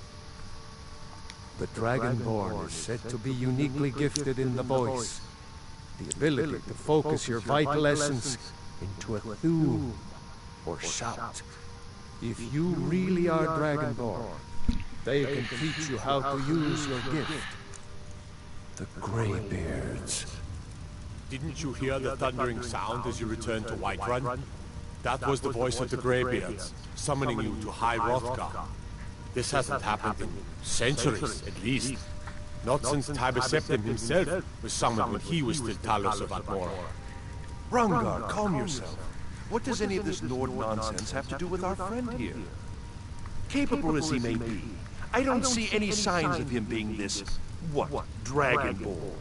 S8: The Dragonborn is said to be uniquely gifted in the voice. The ability to focus your vital essence into a thum or shout. If you really are Dragonborn, they can teach you how to use your gift. The Greybeards.
S14: Didn't you hear the thundering sound as you returned to Whiterun? That was the voice of the Greybeards, summoning you to High Hrothgar. This hasn't happened in centuries, at least. Not since Tiber Septim himself was summoned when he was still Talos of Atmora.
S8: Rangar, calm yourself. What does any of this Nord nonsense have to do with our friend here? Capable as he may be, I don't see any signs of him being this, Dragonborn.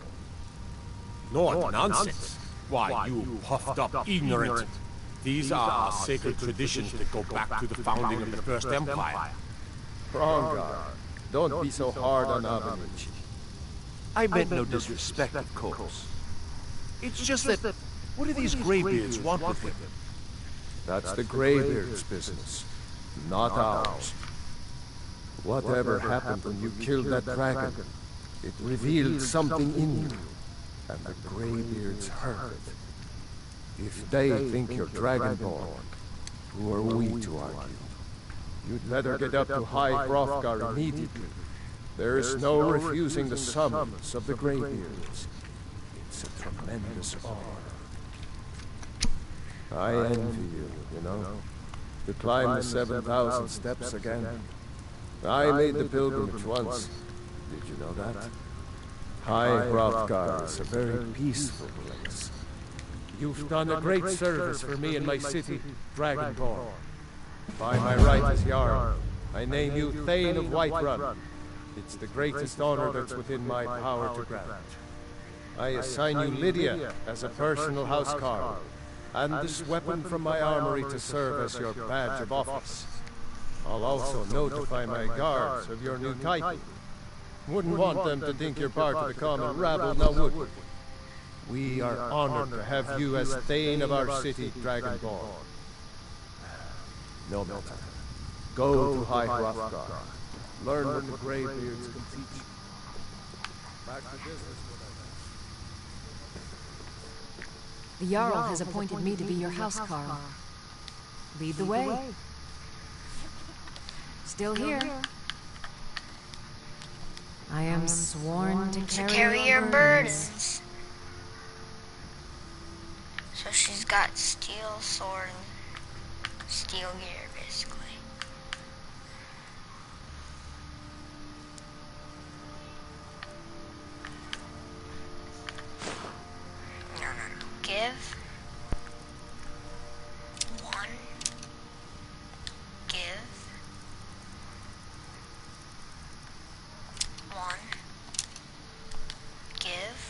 S14: Nord nonsense? Why, you puffed up ignorant. These are our sacred traditions that go back to the founding of the First Empire.
S8: Rangar, don't be so hard on Avanici. I meant no disrespect, of course. It's just that, what do these Greybeards want with him? That's the Greybeards' business, not ours. Whatever happened when you killed that dragon, it revealed something in you, and the Greybeards heard it. If they think you're Dragonborn, who are we to argue? You'd better get up to High Hrothgar immediately. There is no refusing the summons of the Greybeards. It's a tremendous honor. I envy you, you know, to climb the 7,000 steps again. I made the pilgrimage once. Did you know that? High Hrothgar is a very peaceful place. You've done a great service for me and my city, Dragonborn. By my right as Jarl, I name you Thane of Whiterun. It's the greatest honor that's within my power to grant. I assign you Lydia as a personal housecarl, and this weapon from my armory to serve as your badge of office. I'll also notify my guards of your new title. Wouldn't want them to think you're part of the common rabble, now would we? We are honored to have you as Thane of our city, Dragonborn. No matter. Go to High Hrothgar. Learn what the Greybeards can teach you. Back to business.
S5: The Jarl has appointed me to be your housecarl. Lead the way. Still here. I am sworn to carry your burdens.
S1: So she's got steel sword and steel gear, basically. No. Give. 1. Give. 1. Give.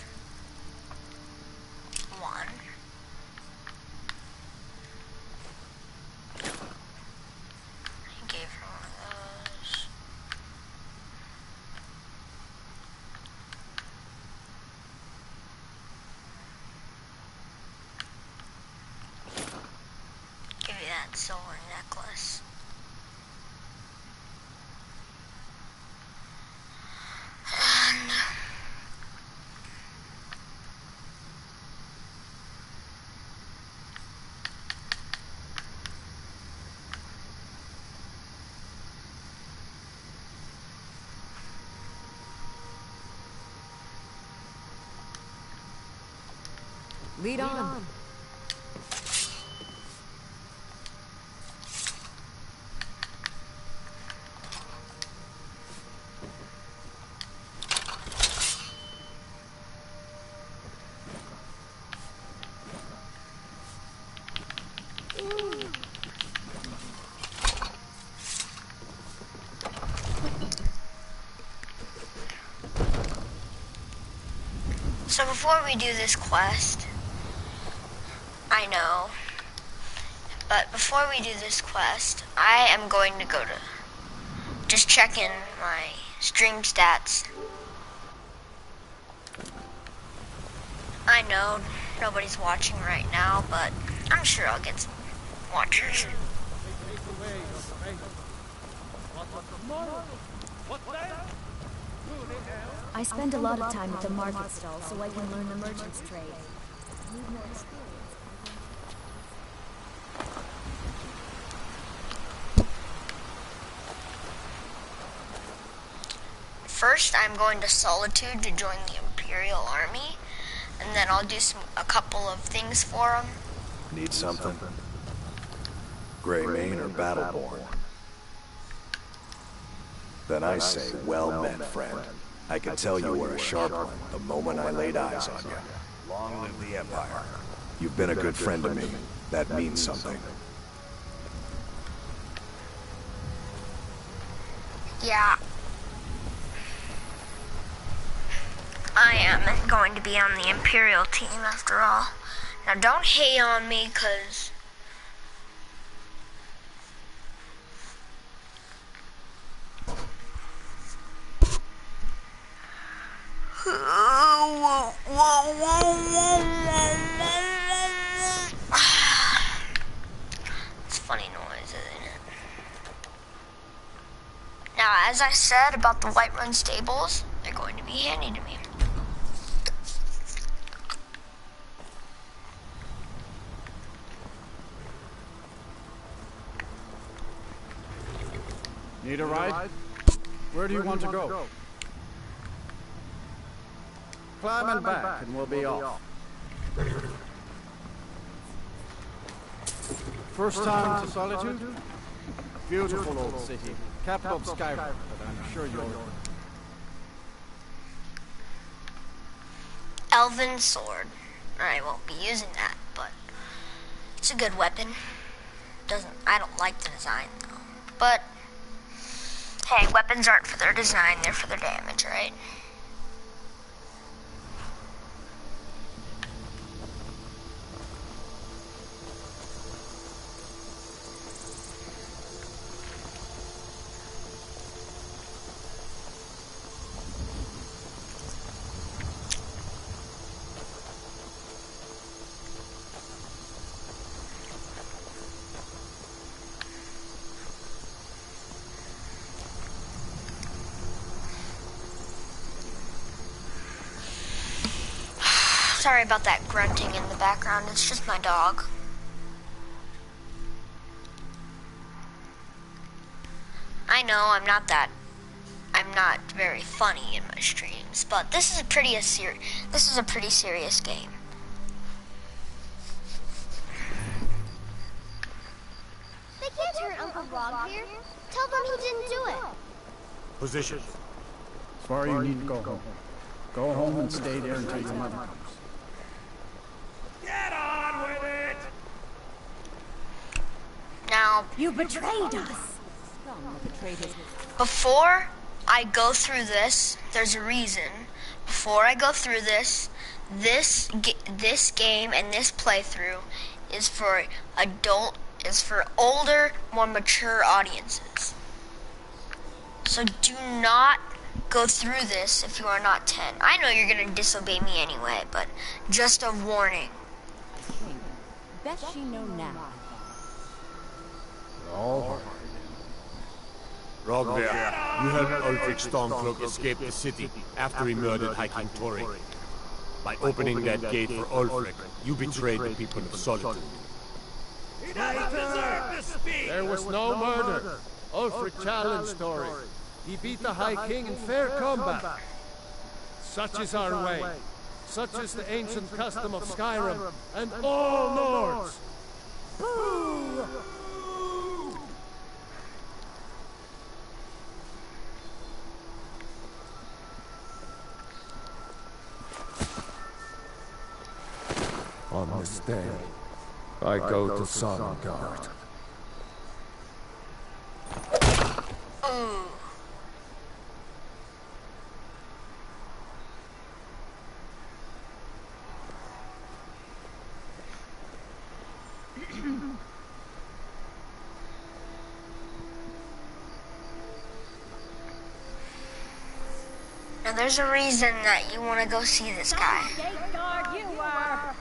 S1: 1. silver necklace. And
S5: lead on.
S1: so before we do this quest, I know, but before we do this quest, I am going to go to just check in my stream stats. I know nobody's watching right now, but I'm sure I'll get some watchers.
S16: I spend a lot of time at the market stall so I can learn the merchant's trade. Need more experience.
S1: First, I'm going to Solitude to join the Imperial Army, and then I'll do a couple of things for them.
S4: Need something? Greymane or Battleborn? Then I say, well met, friend. I can tell you were a sharp one the moment I laid eyes on you. Long live the Empire. You've been a good friend to me. That means something.
S1: Yeah. I am going to be on the Imperial team after all. Now don't hate on me, cause it's funny noise, isn't it? Now, as I said about the Whiterun stables, they're going to be handy to me.
S6: Need a ride? Where do you want to go? Climb and back and we'll be off. First time to Solitude? Beautiful old city. Capital of Skyrim, but I'm sure you'll...
S1: Elven sword. I won't be using that, but it's a good weapon. I don't like the design though. But hey, weapons aren't for their design, they're for their damage, right? Sorry about that grunting in the background, it's just my dog. I know I'm not very funny in my streams, but this is a pretty serious game.
S7: They can't turn Uncle Rob here. Tell them he didn't do it.
S14: Position.
S6: Sorry, you need to go home. Go home and stay there until your mother comes.
S14: Get on with it!
S1: Now,
S16: You betrayed us!
S1: before I go through this, there's a reason. Before I go through this game and this playthrough is for older, more mature audiences. So do not go through this if you are not 10. I know you're gonna disobey me anyway, but just a warning.
S16: Bet she know now.
S8: All right.
S14: Rogver, you helped Ulfric Stormcloak escape the city after he murdered High King Tori. By opening that gate for Ulfric, you betrayed the people of Solitude.
S8: He doesn't deserve to speak! There was no murder. Ulfric challenged Tori. He beat the High King in fair combat. Such is our way. Such is the ancient custom of Skyrim and all Nords. Boo! On this day, I go to Sonnengard.
S1: Now there's a reason that you want to go see this guy.
S16: You are.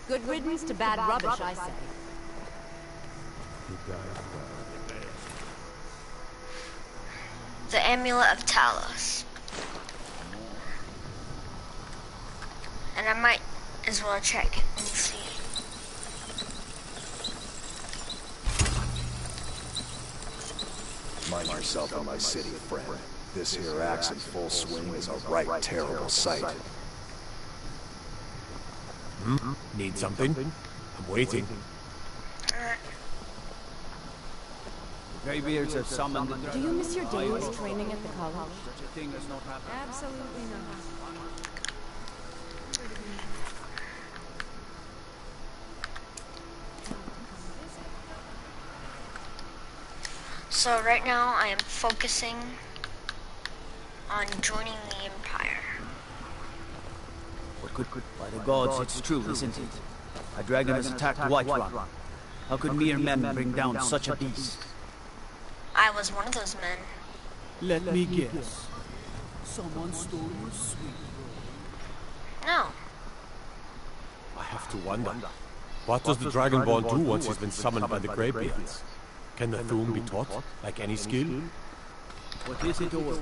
S5: Good riddance to bad rubbish, I say.
S1: The Amulet of Talos. And I might as well check and see.
S4: Mind yourself in my city, friend. This here axe in full swing is a right terrible sight.
S14: Need something? I'm waiting.
S6: Greybeards have summoned the
S5: Do you miss your days training at the college?
S6: Such a thing has not happened.
S5: Absolutely not.
S1: So right now I am focusing on joining the Empire.
S6: What could... By the gods, it's true, isn't it? A dragon has attacked Whiterun. How could mere men bring down such a beast?
S1: I was one of those men.
S6: Let me guess. Someone stole your sweet.
S1: No.
S14: I have to wonder. What does the Dragonborn do once he's been summoned by the Greybeards? Can the Thuum be taught, like any skill?
S6: What is it all?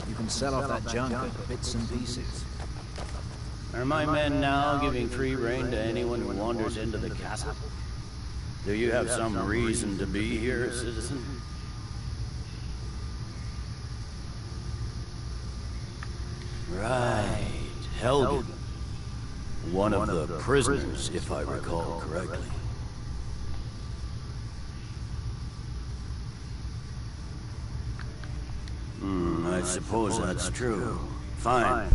S10: You can sell off that junk at bits and pieces.
S17: Are my men now giving free rein to anyone who wanders into the castle? Do you have some reason to be here, citizen? Right, Helgen. One of the prisoners, if I recall correctly. I suppose that's true. Fine.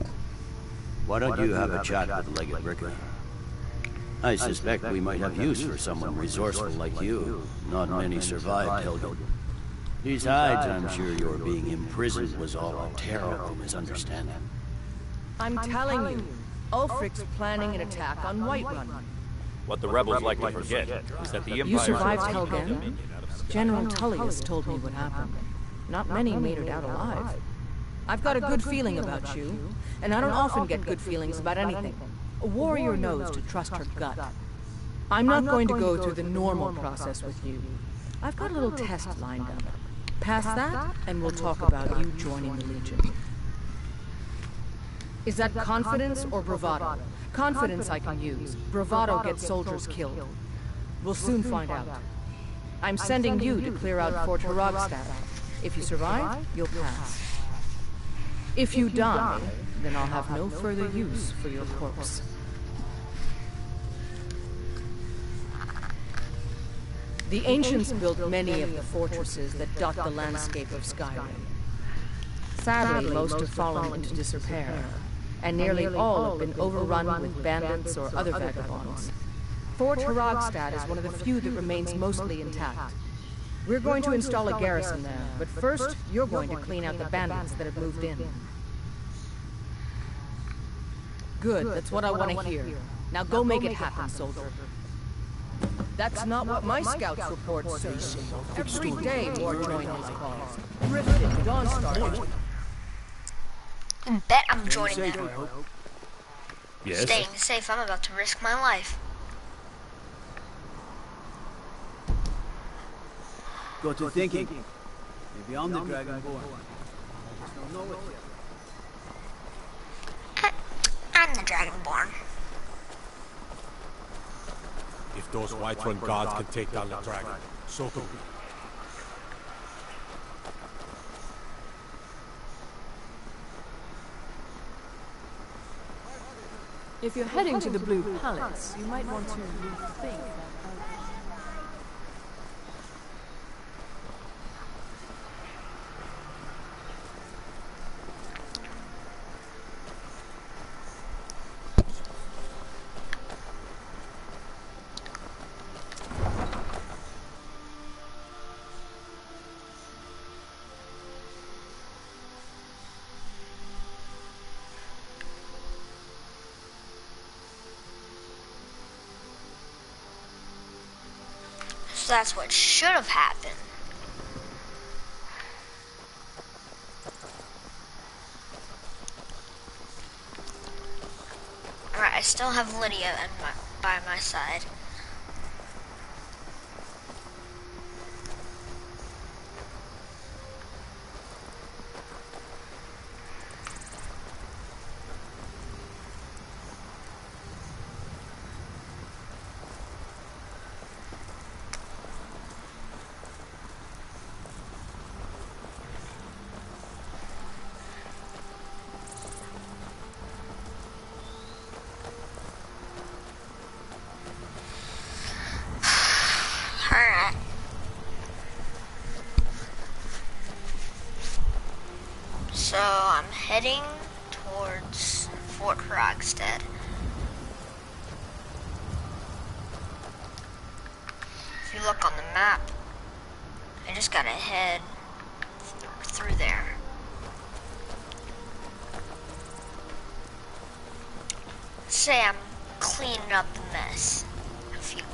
S17: Why don't you have a chat with Legate Ricker? I suspect we might have use for someone resourceful like you. Not many survived, Helgen. Besides, I'm sure your being imprisoned was all a terrible misunderstanding.
S3: I'm telling you, Ulfric's planning an attack on Whiterun.
S18: What the rebels like to forget is that the Empire...
S3: You survived Helgen? General Tullius told me what happened. Not many made it out alive. I've got a good feeling about you, and I don't often get good feelings about anything. A warrior knows to trust her gut. I'm not going to go through the normal process with you. I've got a little test lined up. Pass that, and we'll talk about you joining the Legion. Is that confidence or bravado? Confidence I can use. Bravado gets soldiers killed. We'll soon find out. I'm sending you to clear out Fort Haragstad. If you survive, you'll pass. If you die, then I'll have no further use for your corpse. The ancients built many of the fortresses that dot the landscape of Skyrim. Sadly, most have fallen into disrepair, and nearly all have been overrun with bandits or other vagabonds. Fort Haragstad is one of the few that remains mostly intact. We're going to install a garrison there, but first, you're going to clean out the bandits that have moved in. Good, that's what I want to hear. Now go make it happen, soldier. That's not what my scouts report says. Every day more join his cause. Drifted, Dawnstar.
S1: I bet I'm joining them.
S14: Yes?
S1: Staying safe, I'm about to risk my life.
S6: Got to thinking. Maybe I'm the Dragonborn. I just don't know it yet.
S1: I'm the Dragonborn.
S14: If those Whiterun gods can take down the dragon, so can we.
S5: If you're heading to the Blue Palace, you might want to rethink that.
S1: So that's what should have happened. Alright, I still have Lydia by my side. Alright. So I'm heading towards Fort Krogstad. If you look on the map, I just gotta head through there. Say I'm cleaning up the mess, if you will.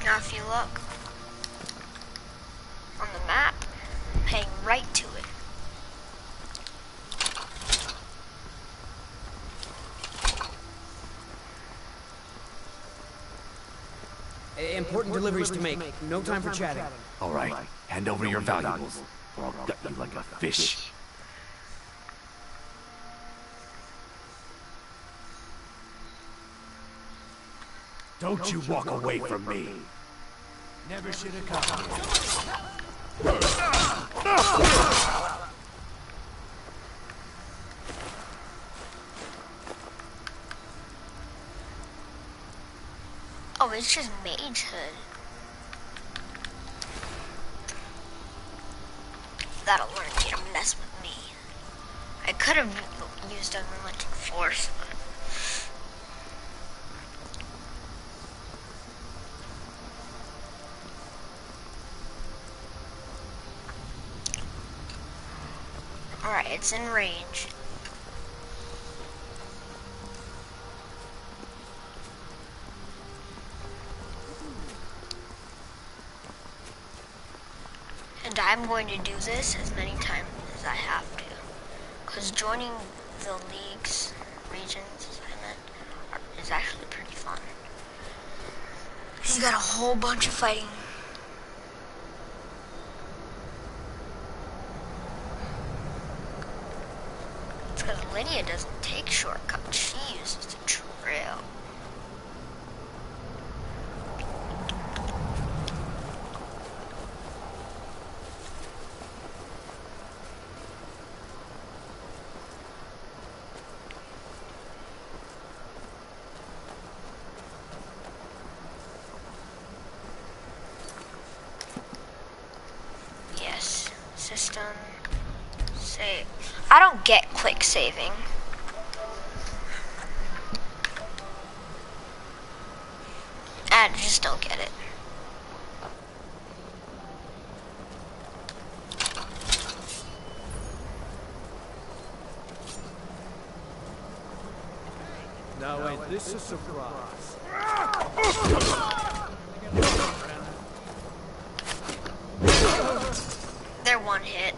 S1: Now if you look on the map, I'm heading right to it.
S9: Important deliveries to make. No time for chatting.
S19: All right, hand over your valuables, or I'll gut you like a fish. Don't you walk away from me.
S8: Never should have come.
S1: Oh, it's just Mage Hood. That'll learn you to mess with me. I could have used Unrelenting Force, but... Alright, it's in range. And I'm going to do this as many times as I have to. Because joining the League's regions, as I meant, is actually pretty fun. He's got a whole bunch of fighting. It's because Lydia doesn't take shortcuts, she uses the trail. system. Save. I don't get quick saving. I just don't get it.
S2: Now ain't this a surprise?
S1: They're one hit.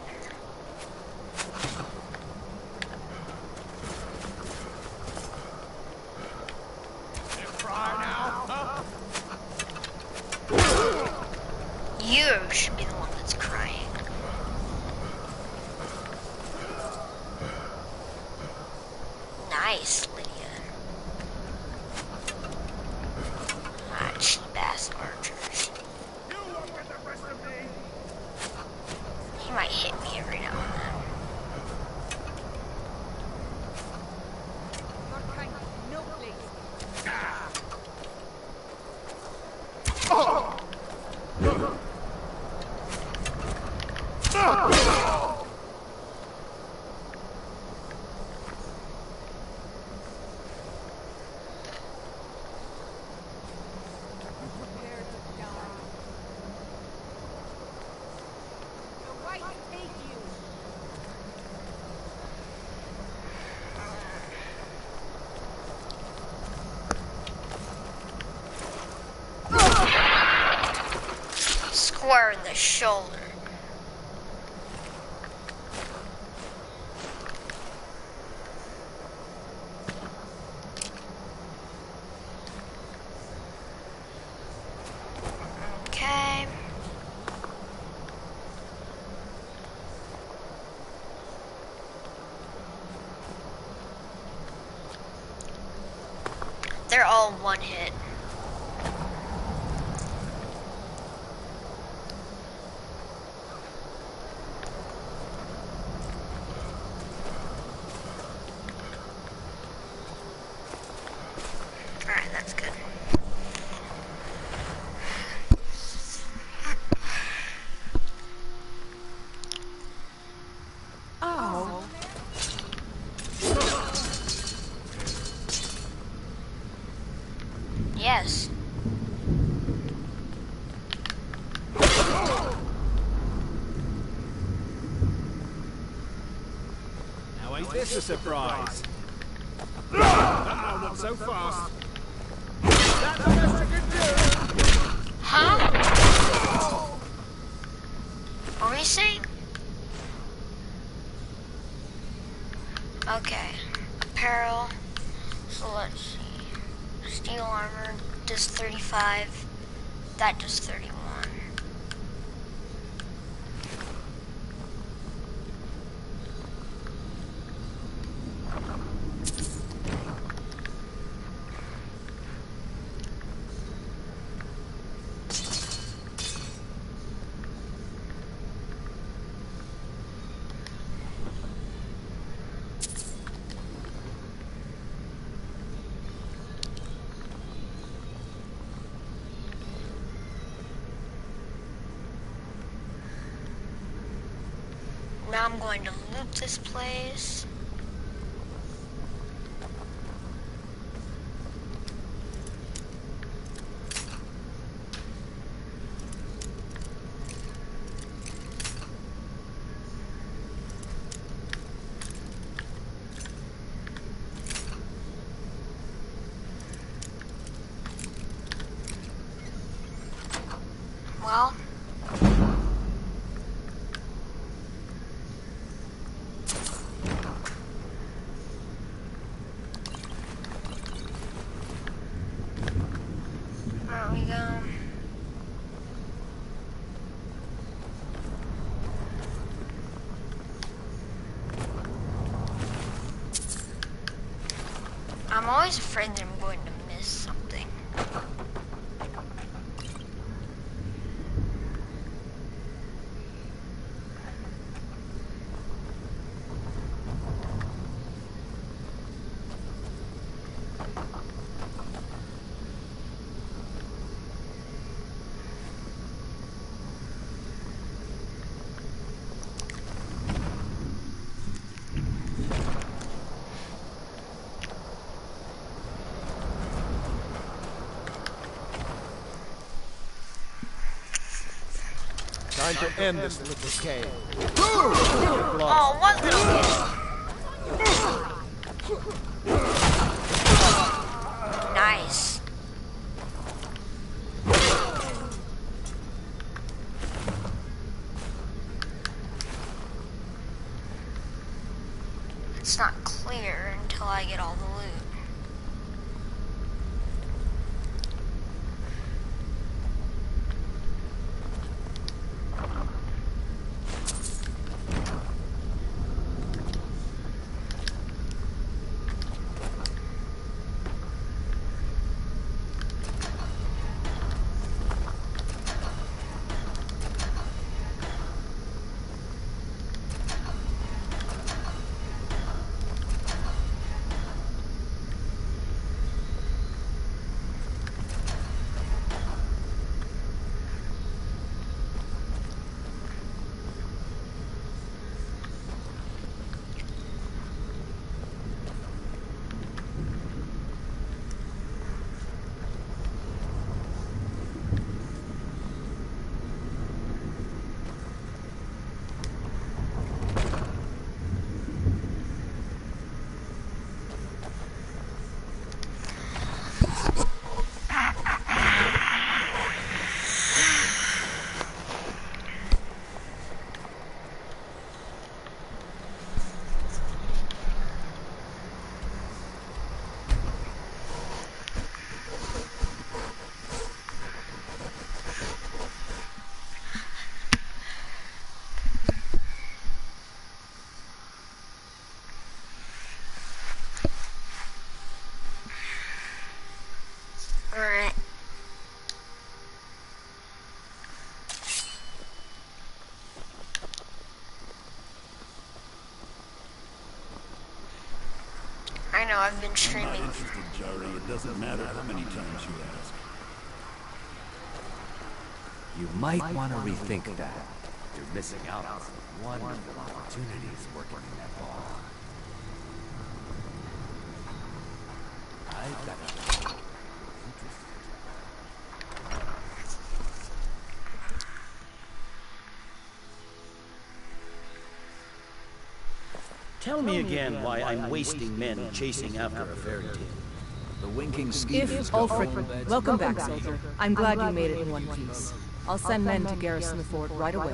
S1: You should be the one that's crying. Nice, Lydia. Ah, cheap-ass archers. He might hit me every now and then. Square in the shoulder. Okay. They're all one hit. Alright, that's good.
S5: Oh.
S1: Yes.
S2: Now ain't this a surprise? No, not so fast. That's the best you can do.
S1: Huh? What were you saying? Okay. Apparel. So let's see. Steel armor does 35. That does 31. Now I'm going to loot this place. Well, there we go. I'm always afraid that I'm going to miss something.
S8: Time to end this little decay.
S1: Oh, one little kid. Nice. It's not clear until I get all the loot. Alright. I know, I've been streaming.
S20: I'm not interested, Jari. It doesn't matter how many times you ask.
S19: You might want to rethink that. You're missing out on some wonderful opportunities working in that bar. I've got a...
S17: Tell me again why I'm wasting men chasing after a fairy tale.
S4: The winking scheme
S3: If Ulfric... Welcome back, soldier. I'm glad you made it in one piece. I'll send men to garrison the fort right away.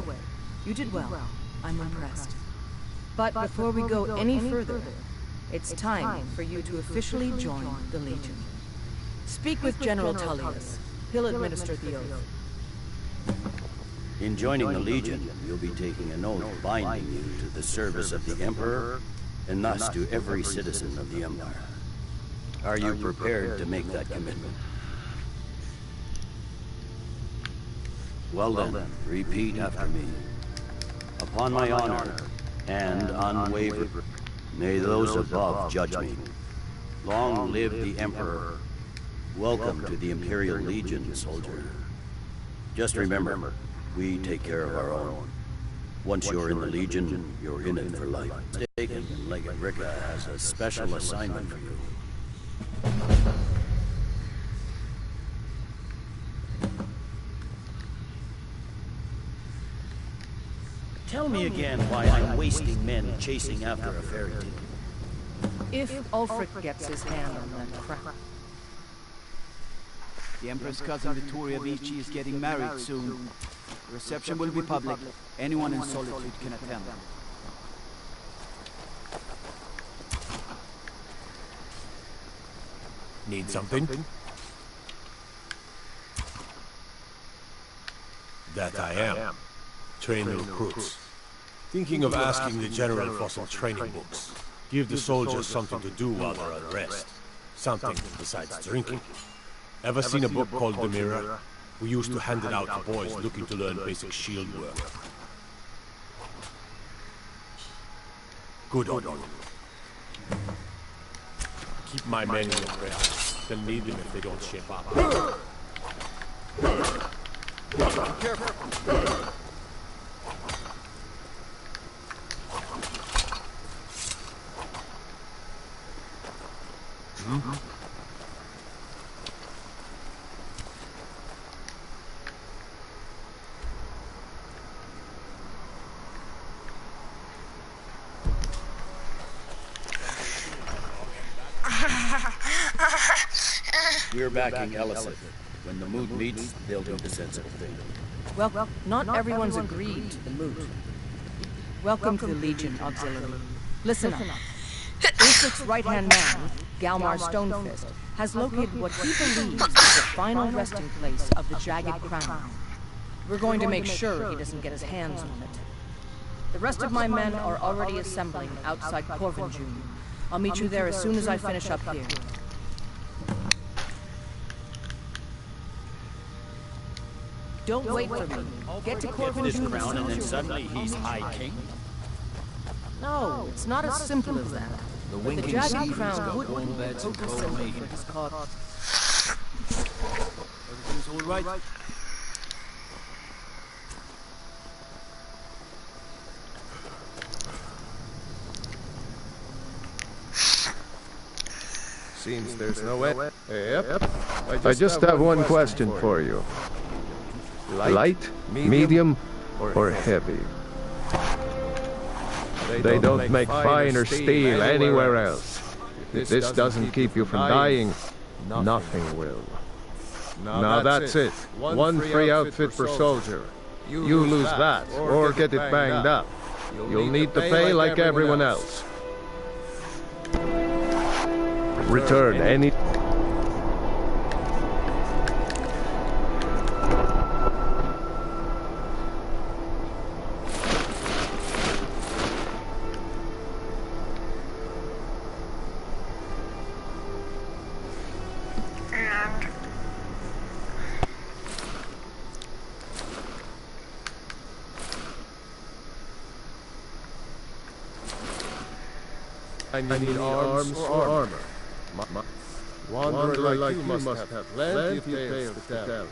S3: You did well. I'm impressed. But before we go any further, it's time for you to officially join the Legion. Speak with General Tullius. He'll administer the oath.
S17: In joining the Legion, you'll be taking an oath binding you to the service of the Emperor, and thus to every citizen of the Empire. Are you prepared to make that commitment? Well then, repeat after me. Upon my honor, and unwavered, may those above judge me. Long live the Emperor. Welcome to the Imperial Legion, soldier. Just remember, we take care of our own. Once you're in the Legion, you're in it for life. Taken, Legate Ricka has a special assignment for you. Tell me again why I'm wasting men chasing after a fairy tale.
S3: If Ulfric gets his hand on that crap...
S6: The Emperor's cousin Vittoria Vici is getting married soon. The reception will be public. Anyone in Solitude can attend.
S14: Need something? That I am. Training recruits. Thinking of asking the General for some training books. Give the soldiers something to do while they're at rest. Something besides drinking. Ever seen a book called The Mirror? We used to hand it out to boys looking to learn basic shield work. Good on you. Keep my men in your prayers. They'll need them if they don't shape up.
S2: Be careful.
S17: We're backing Ellison. When the mood meets, they'll do the sensible thing.
S3: Well, not everyone's agreed to the moot. Welcome to the Legion Auxiliary. Listen up. Ulfric's right-hand man, Galmar Stonefist, has located what he believes is the final resting place of the Jagged Crown. We're going to make sure he doesn't get his hands on it. The rest of my men are already assembling outside Corvinjune. I'll meet you there as soon as I finish up here. Don't wait for me. Get to Corvinjune.
S17: This crown and then suddenly he's High King?
S3: No, it's not as simple as that. The Jagged Crown would be a symbol for his cause.
S6: Everything's all right?
S8: Seems there's no way. Yep. I just have one question for you. Light, medium, or heavy? They don't make finer steel anywhere else. If this doesn't keep you from dying, nothing will. Now that's it. One free outfit per soldier. You lose that, or get it banged up. You'll need to pay like everyone else. Return any... And you need arms or armor. Wanderer like you must have plenty of tales to tell.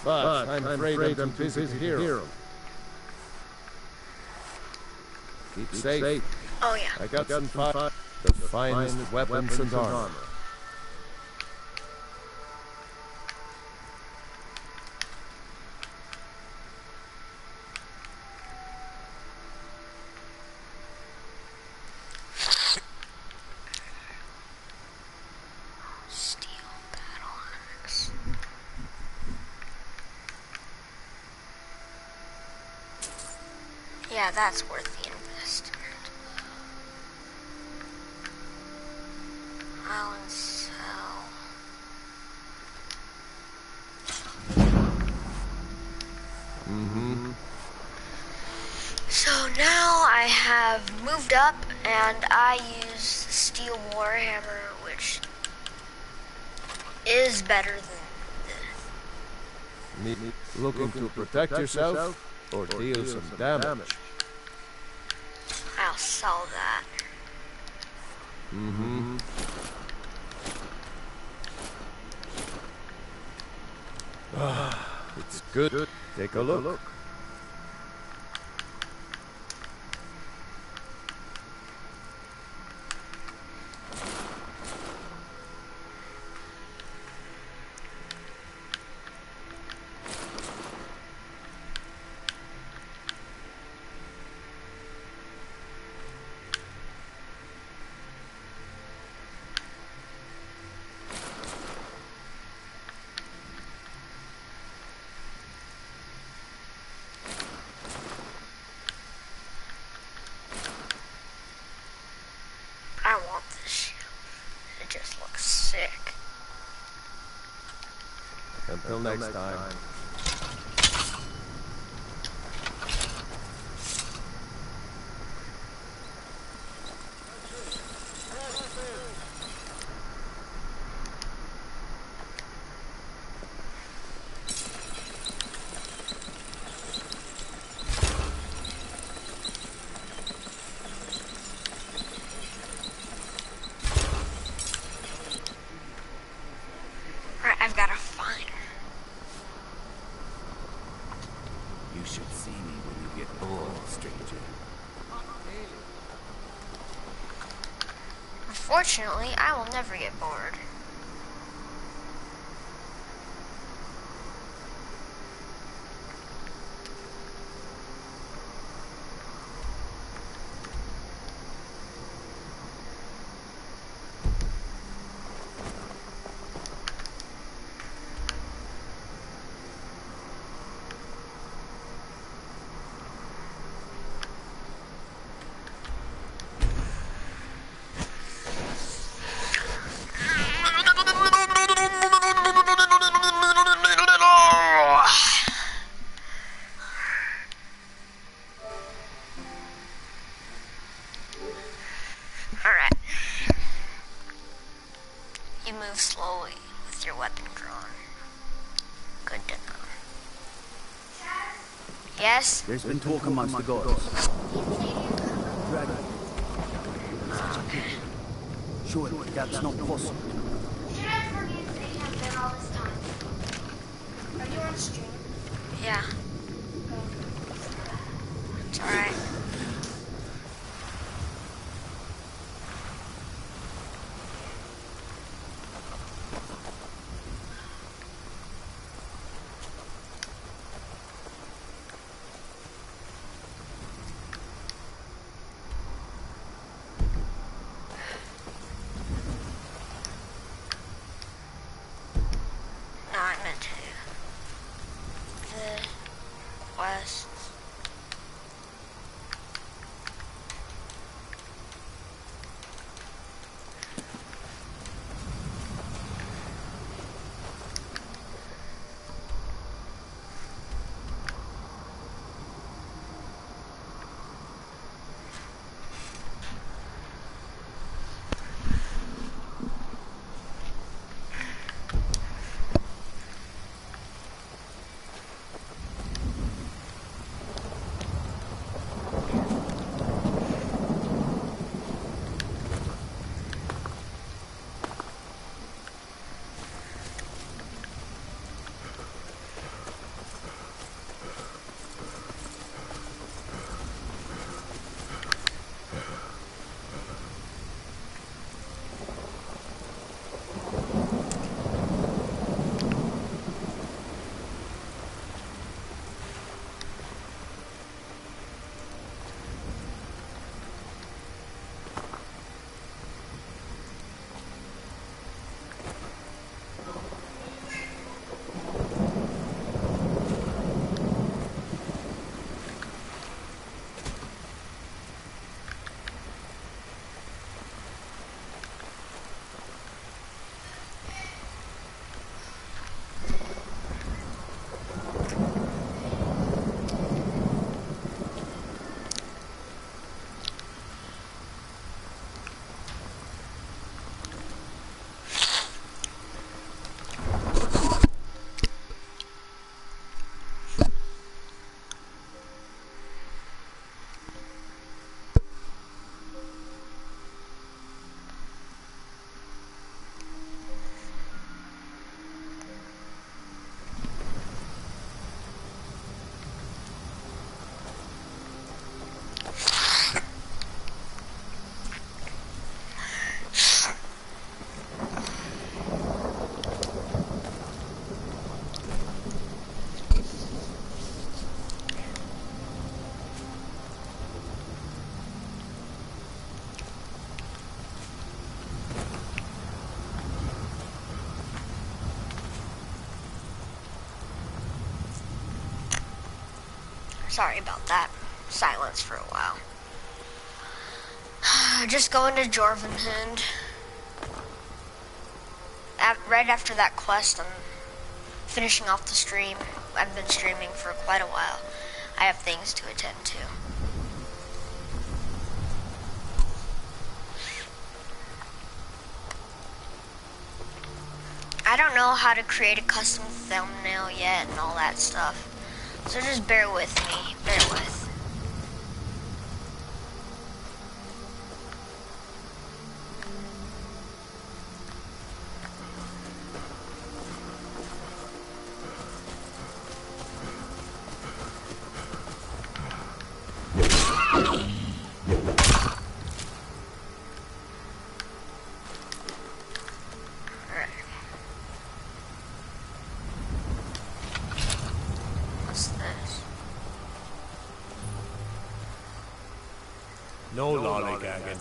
S8: But I'm afraid I'm too busy to hear them. Keep safe.
S1: Oh yeah.
S8: I got some the finest weapons and armor.
S1: Yeah, that's worth the investment. I'll sell. So now I have moved up and I use the Steel Warhammer, which is better than
S8: Looking to protect yourself or deal some damage?
S1: I'll sell that.
S8: It's good. Take a look.
S1: I want this shield. It just looks sick.
S8: Until next time.
S1: I've got to find her.
S19: You should see me when you get bored, stranger.
S1: Unfortunately, I will never get bored. move slowly with your weapon drawn. Good to know. Yes?
S6: There's been talk amongst the gods. Dragon. Such a thing. Surely that's not possible.
S7: Should I forgive that you have been all this time? Are you on stream?
S1: Yeah. It's alright. No, I meant to. The west. Sorry about that. Silence for a while. Just going to Jorvenhund. Right after that quest, I'm finishing off the stream. I've been streaming for quite a while. I have things to attend to. I don't know how to create a custom thumbnail yet and all that stuff. So just bear with me. Bear with.
S14: No lollygagging.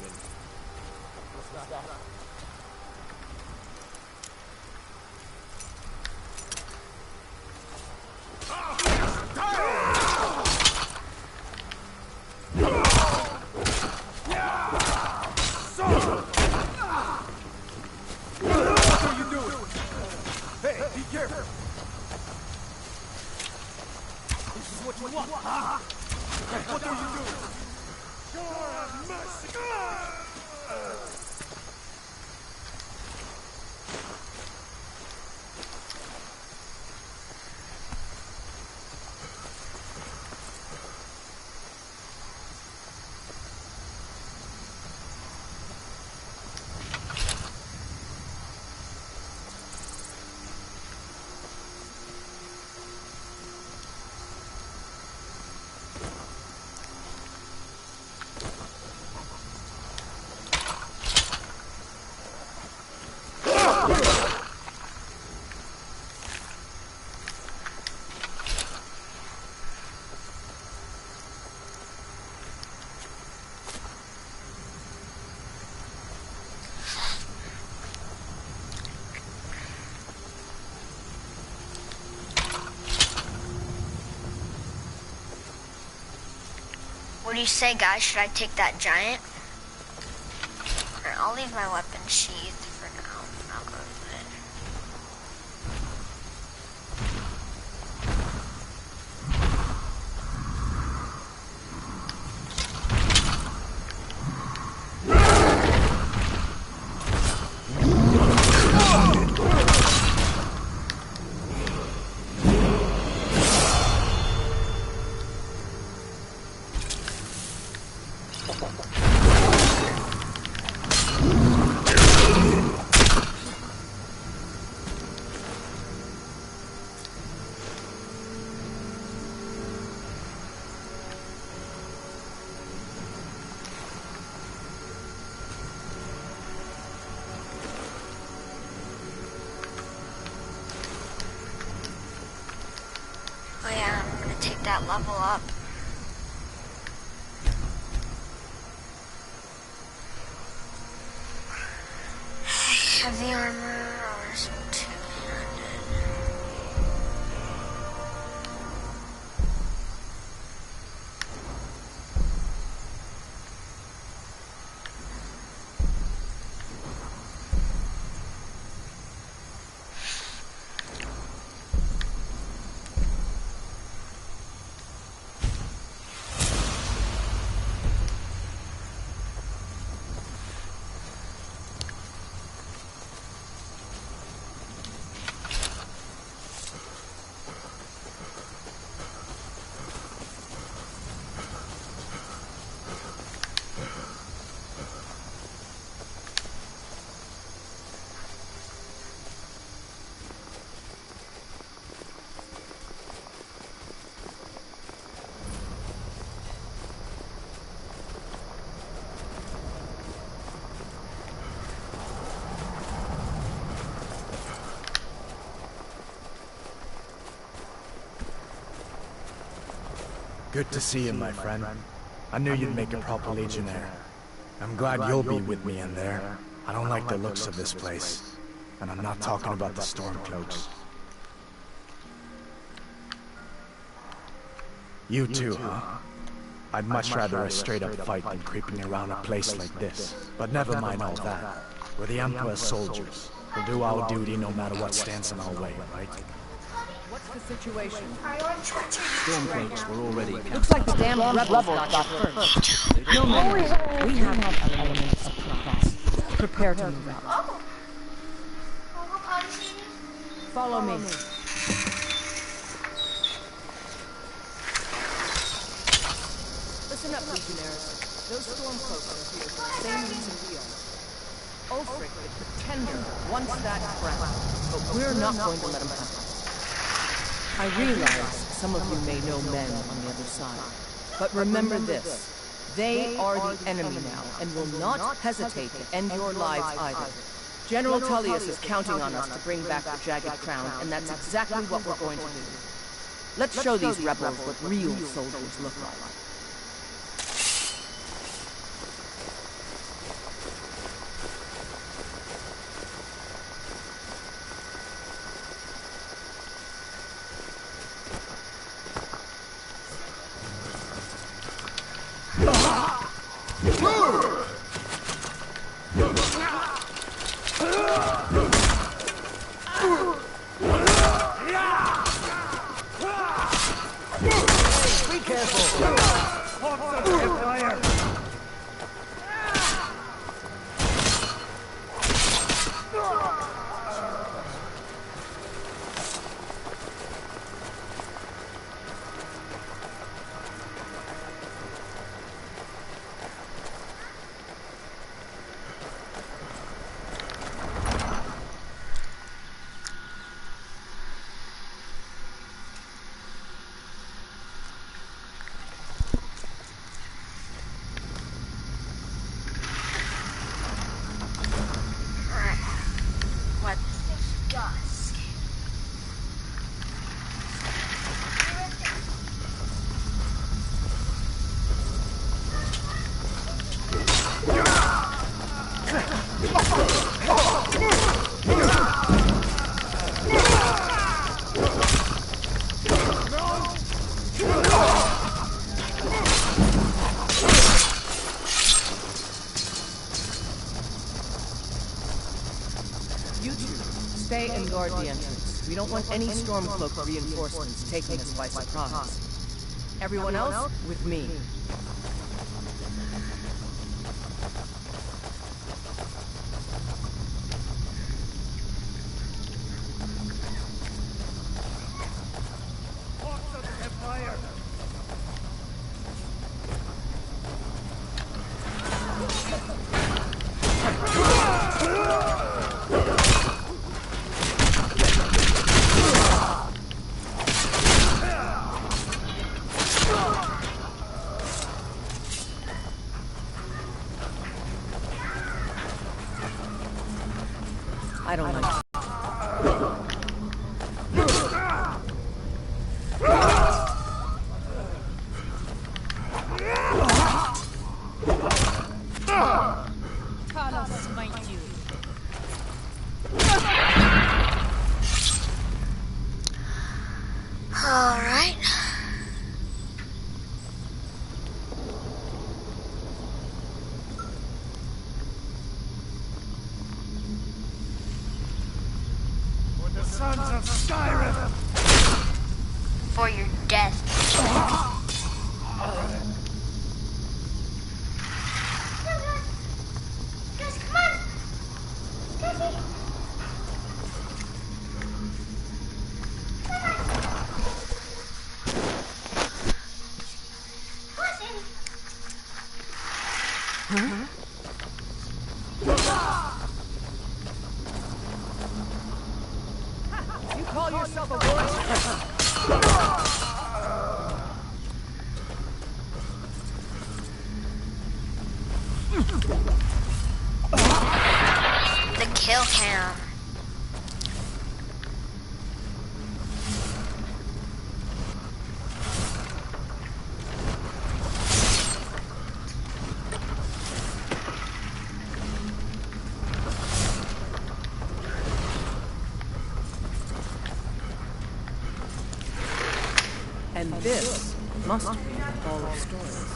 S1: What do you say, guys? Should I take that giant? Alright, I'll leave my weapon sheathed for now. I'll go with it. Oh yeah, I'm gonna take that level up. Heavy armor or some two-handed?
S21: Good to see you, my friend. I knew you'd make a proper legionnaire. I'm glad you'll be with me in there. I don't like the looks of this place. And I'm not talking about the stormcloaks. You too, huh? I'd much rather a straight-up fight than creeping around a place like this. But never mind all that. We're the Emperor's soldiers. We'll do our duty no matter what stands in our way, right?
S3: What's the situation?
S19: Stormcloaks were already
S3: Looks like the damn rebels got you first. No matter. We have an element of surprise. Prepare to move out. Follow me. Listen up, legionnaires. Those stormcloaks are here for the same reason we are. Ulfric, the Pretender, wants that crown, but we're not going to let him have it. I realize some of you may know men on the other side, but remember this. They are the enemy now, and will not hesitate to end your lives either. General Tullius is counting on us to bring back the Jagged Crown, and that's exactly what we're going to do. Let's show these rebels what real soldiers look like. and guard the entrance. We don't want any Stormcloak reinforcements taking us by surprise. Everyone else, with me. I don't like it.
S5: Talos smite you.
S1: All right.
S2: For the sons of Skyrim!
S1: For your death.
S7: Guys, come on! Guys,
S3: You call yourself a voice?
S1: The kill cam.
S3: And this must be the Hall of Stories.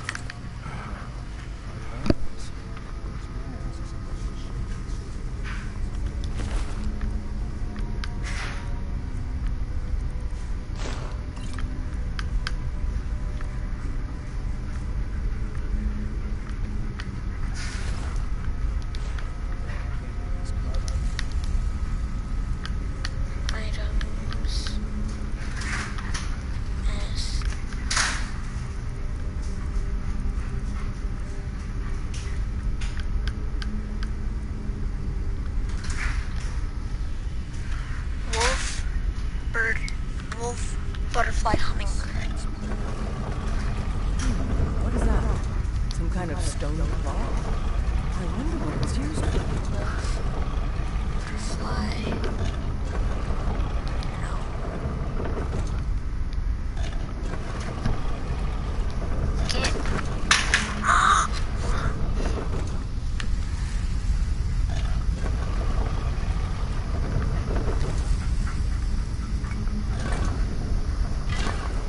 S1: Items. S. Wolf, bird, wolf, butterfly, hummingbird.
S3: What is that? Some kind of stone claw? I wonder what it was used for.
S1: Butterfly.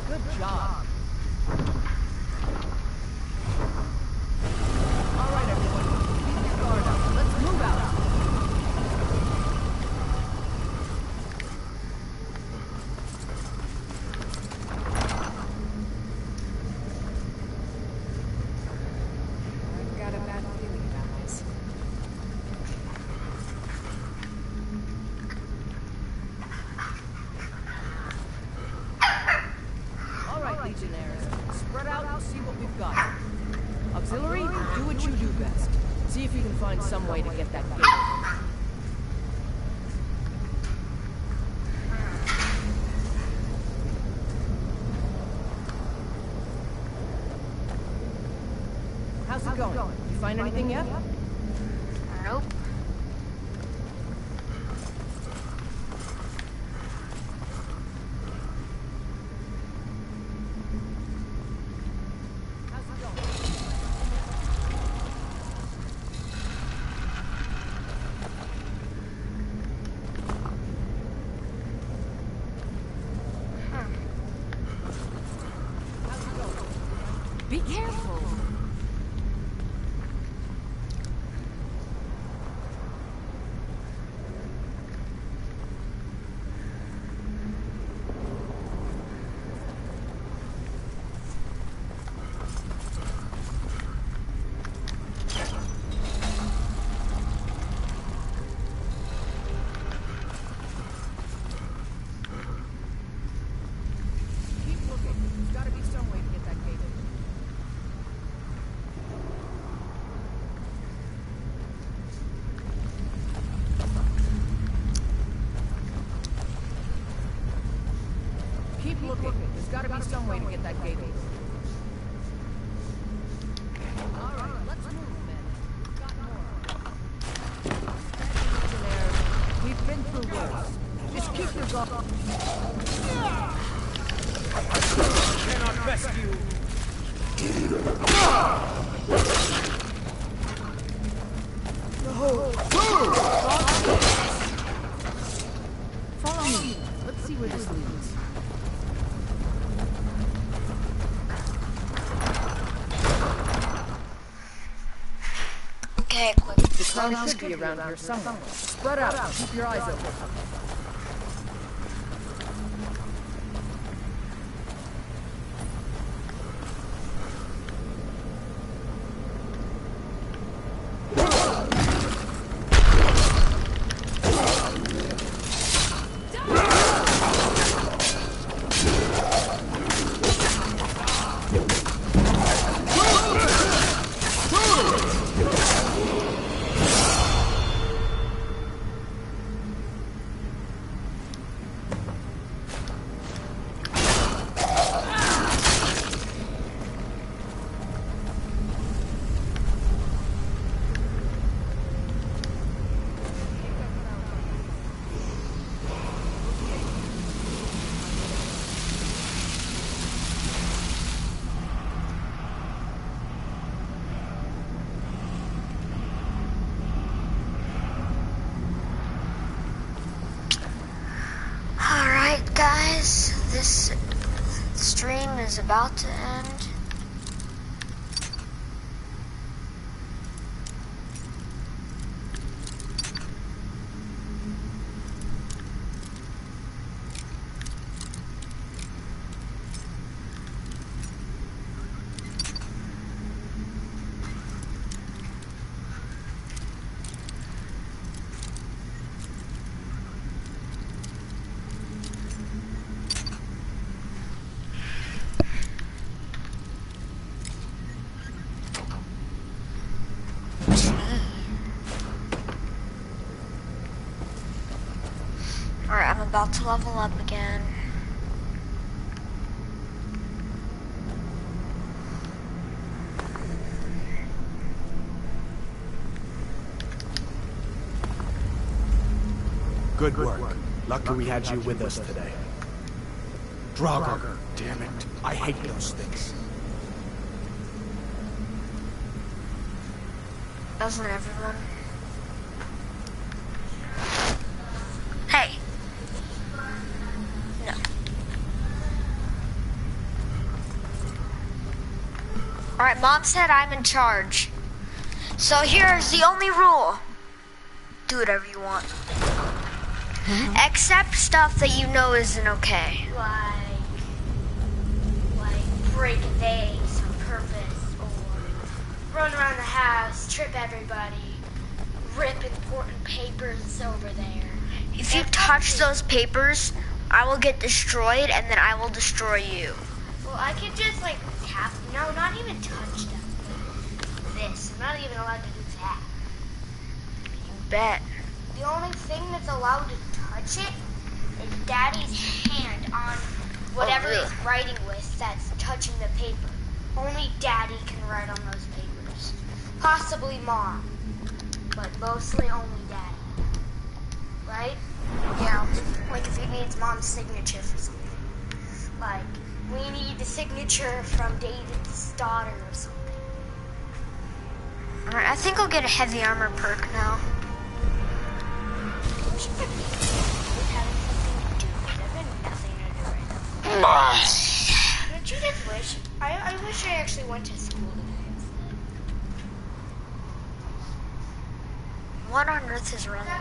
S3: Good job. All right, everyone. Keep your guard up. Let's move out.
S5: I've got a bad feeling about this.
S3: All right, Legionnaires. Spread out and see what we've got. Auxiliary, do what you do best. See if you can find some way to get that gate open. How's it going? You find anything yet?
S1: Nope.
S3: How's it going? How's it going?
S5: Be careful.
S3: be some way to get that gate open. Alright, let's move, men. We've got more. We've been through worse. Just keep your guard.
S2: Cannot rescue.
S3: Follow me. Let's see where this leads.
S1: Okay, quick.
S3: The crown should be around here somewhere. Spread out. Keep your eyes open.
S1: Guys, this stream is about to end. Alright, I'm about to level up again.
S21: Good work. Lucky we had you with us today. Draugr, damn it. I hate those things.
S1: Doesn't everyone? Hey. No. Alright, Mom said I'm in charge. So here's the only rule. Do whatever you want. Except stuff that you know isn't okay.
S7: Like break vase on purpose, or run around the house, trip everybody, rip important papers over there.
S1: If you touch those papers, I will get destroyed, and then I will destroy you.
S7: Well, I could just like tap. No, not even touch them. This. I'm not even allowed to do that.
S1: You bet.
S7: The only thing that's allowed to touch it is Daddy's hand on whatever
S1: really?
S7: he's writing with that's touching the paper. Only Daddy can write on those papers. Possibly Mom, but mostly only Daddy. Right?
S1: Yeah.
S7: Like if he needs Mom's signature for something. Like, we need the signature from David's daughter or something.
S1: Alright, I think I'll get a heavy armor perk now.
S7: Don't you just wish? I wish I actually went to school today.
S1: What on earth is wrong with you?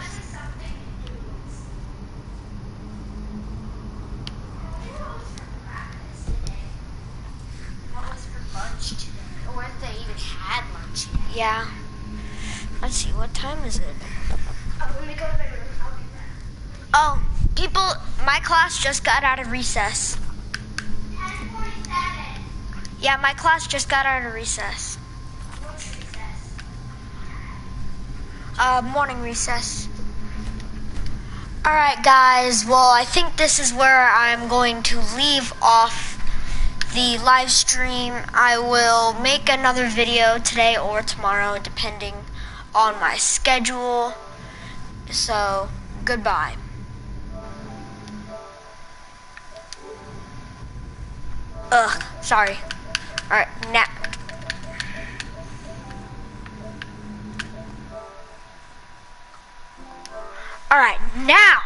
S7: What was for lunch today? Or if they even had lunch yet.
S1: Yeah. Let's see, what time is it?
S7: Oh, let me go to my room. I'll be back.
S1: Oh, people, my class just got out of recess.
S7: 10:47.
S1: Yeah, my class just got out of recess.
S7: What's recess?
S1: Morning recess. Alright guys, well I think this is where I'm going to leave off the live stream. I will make another video today or tomorrow, depending on my schedule. So, goodbye. Ugh, sorry. Alright, now. Alright, now.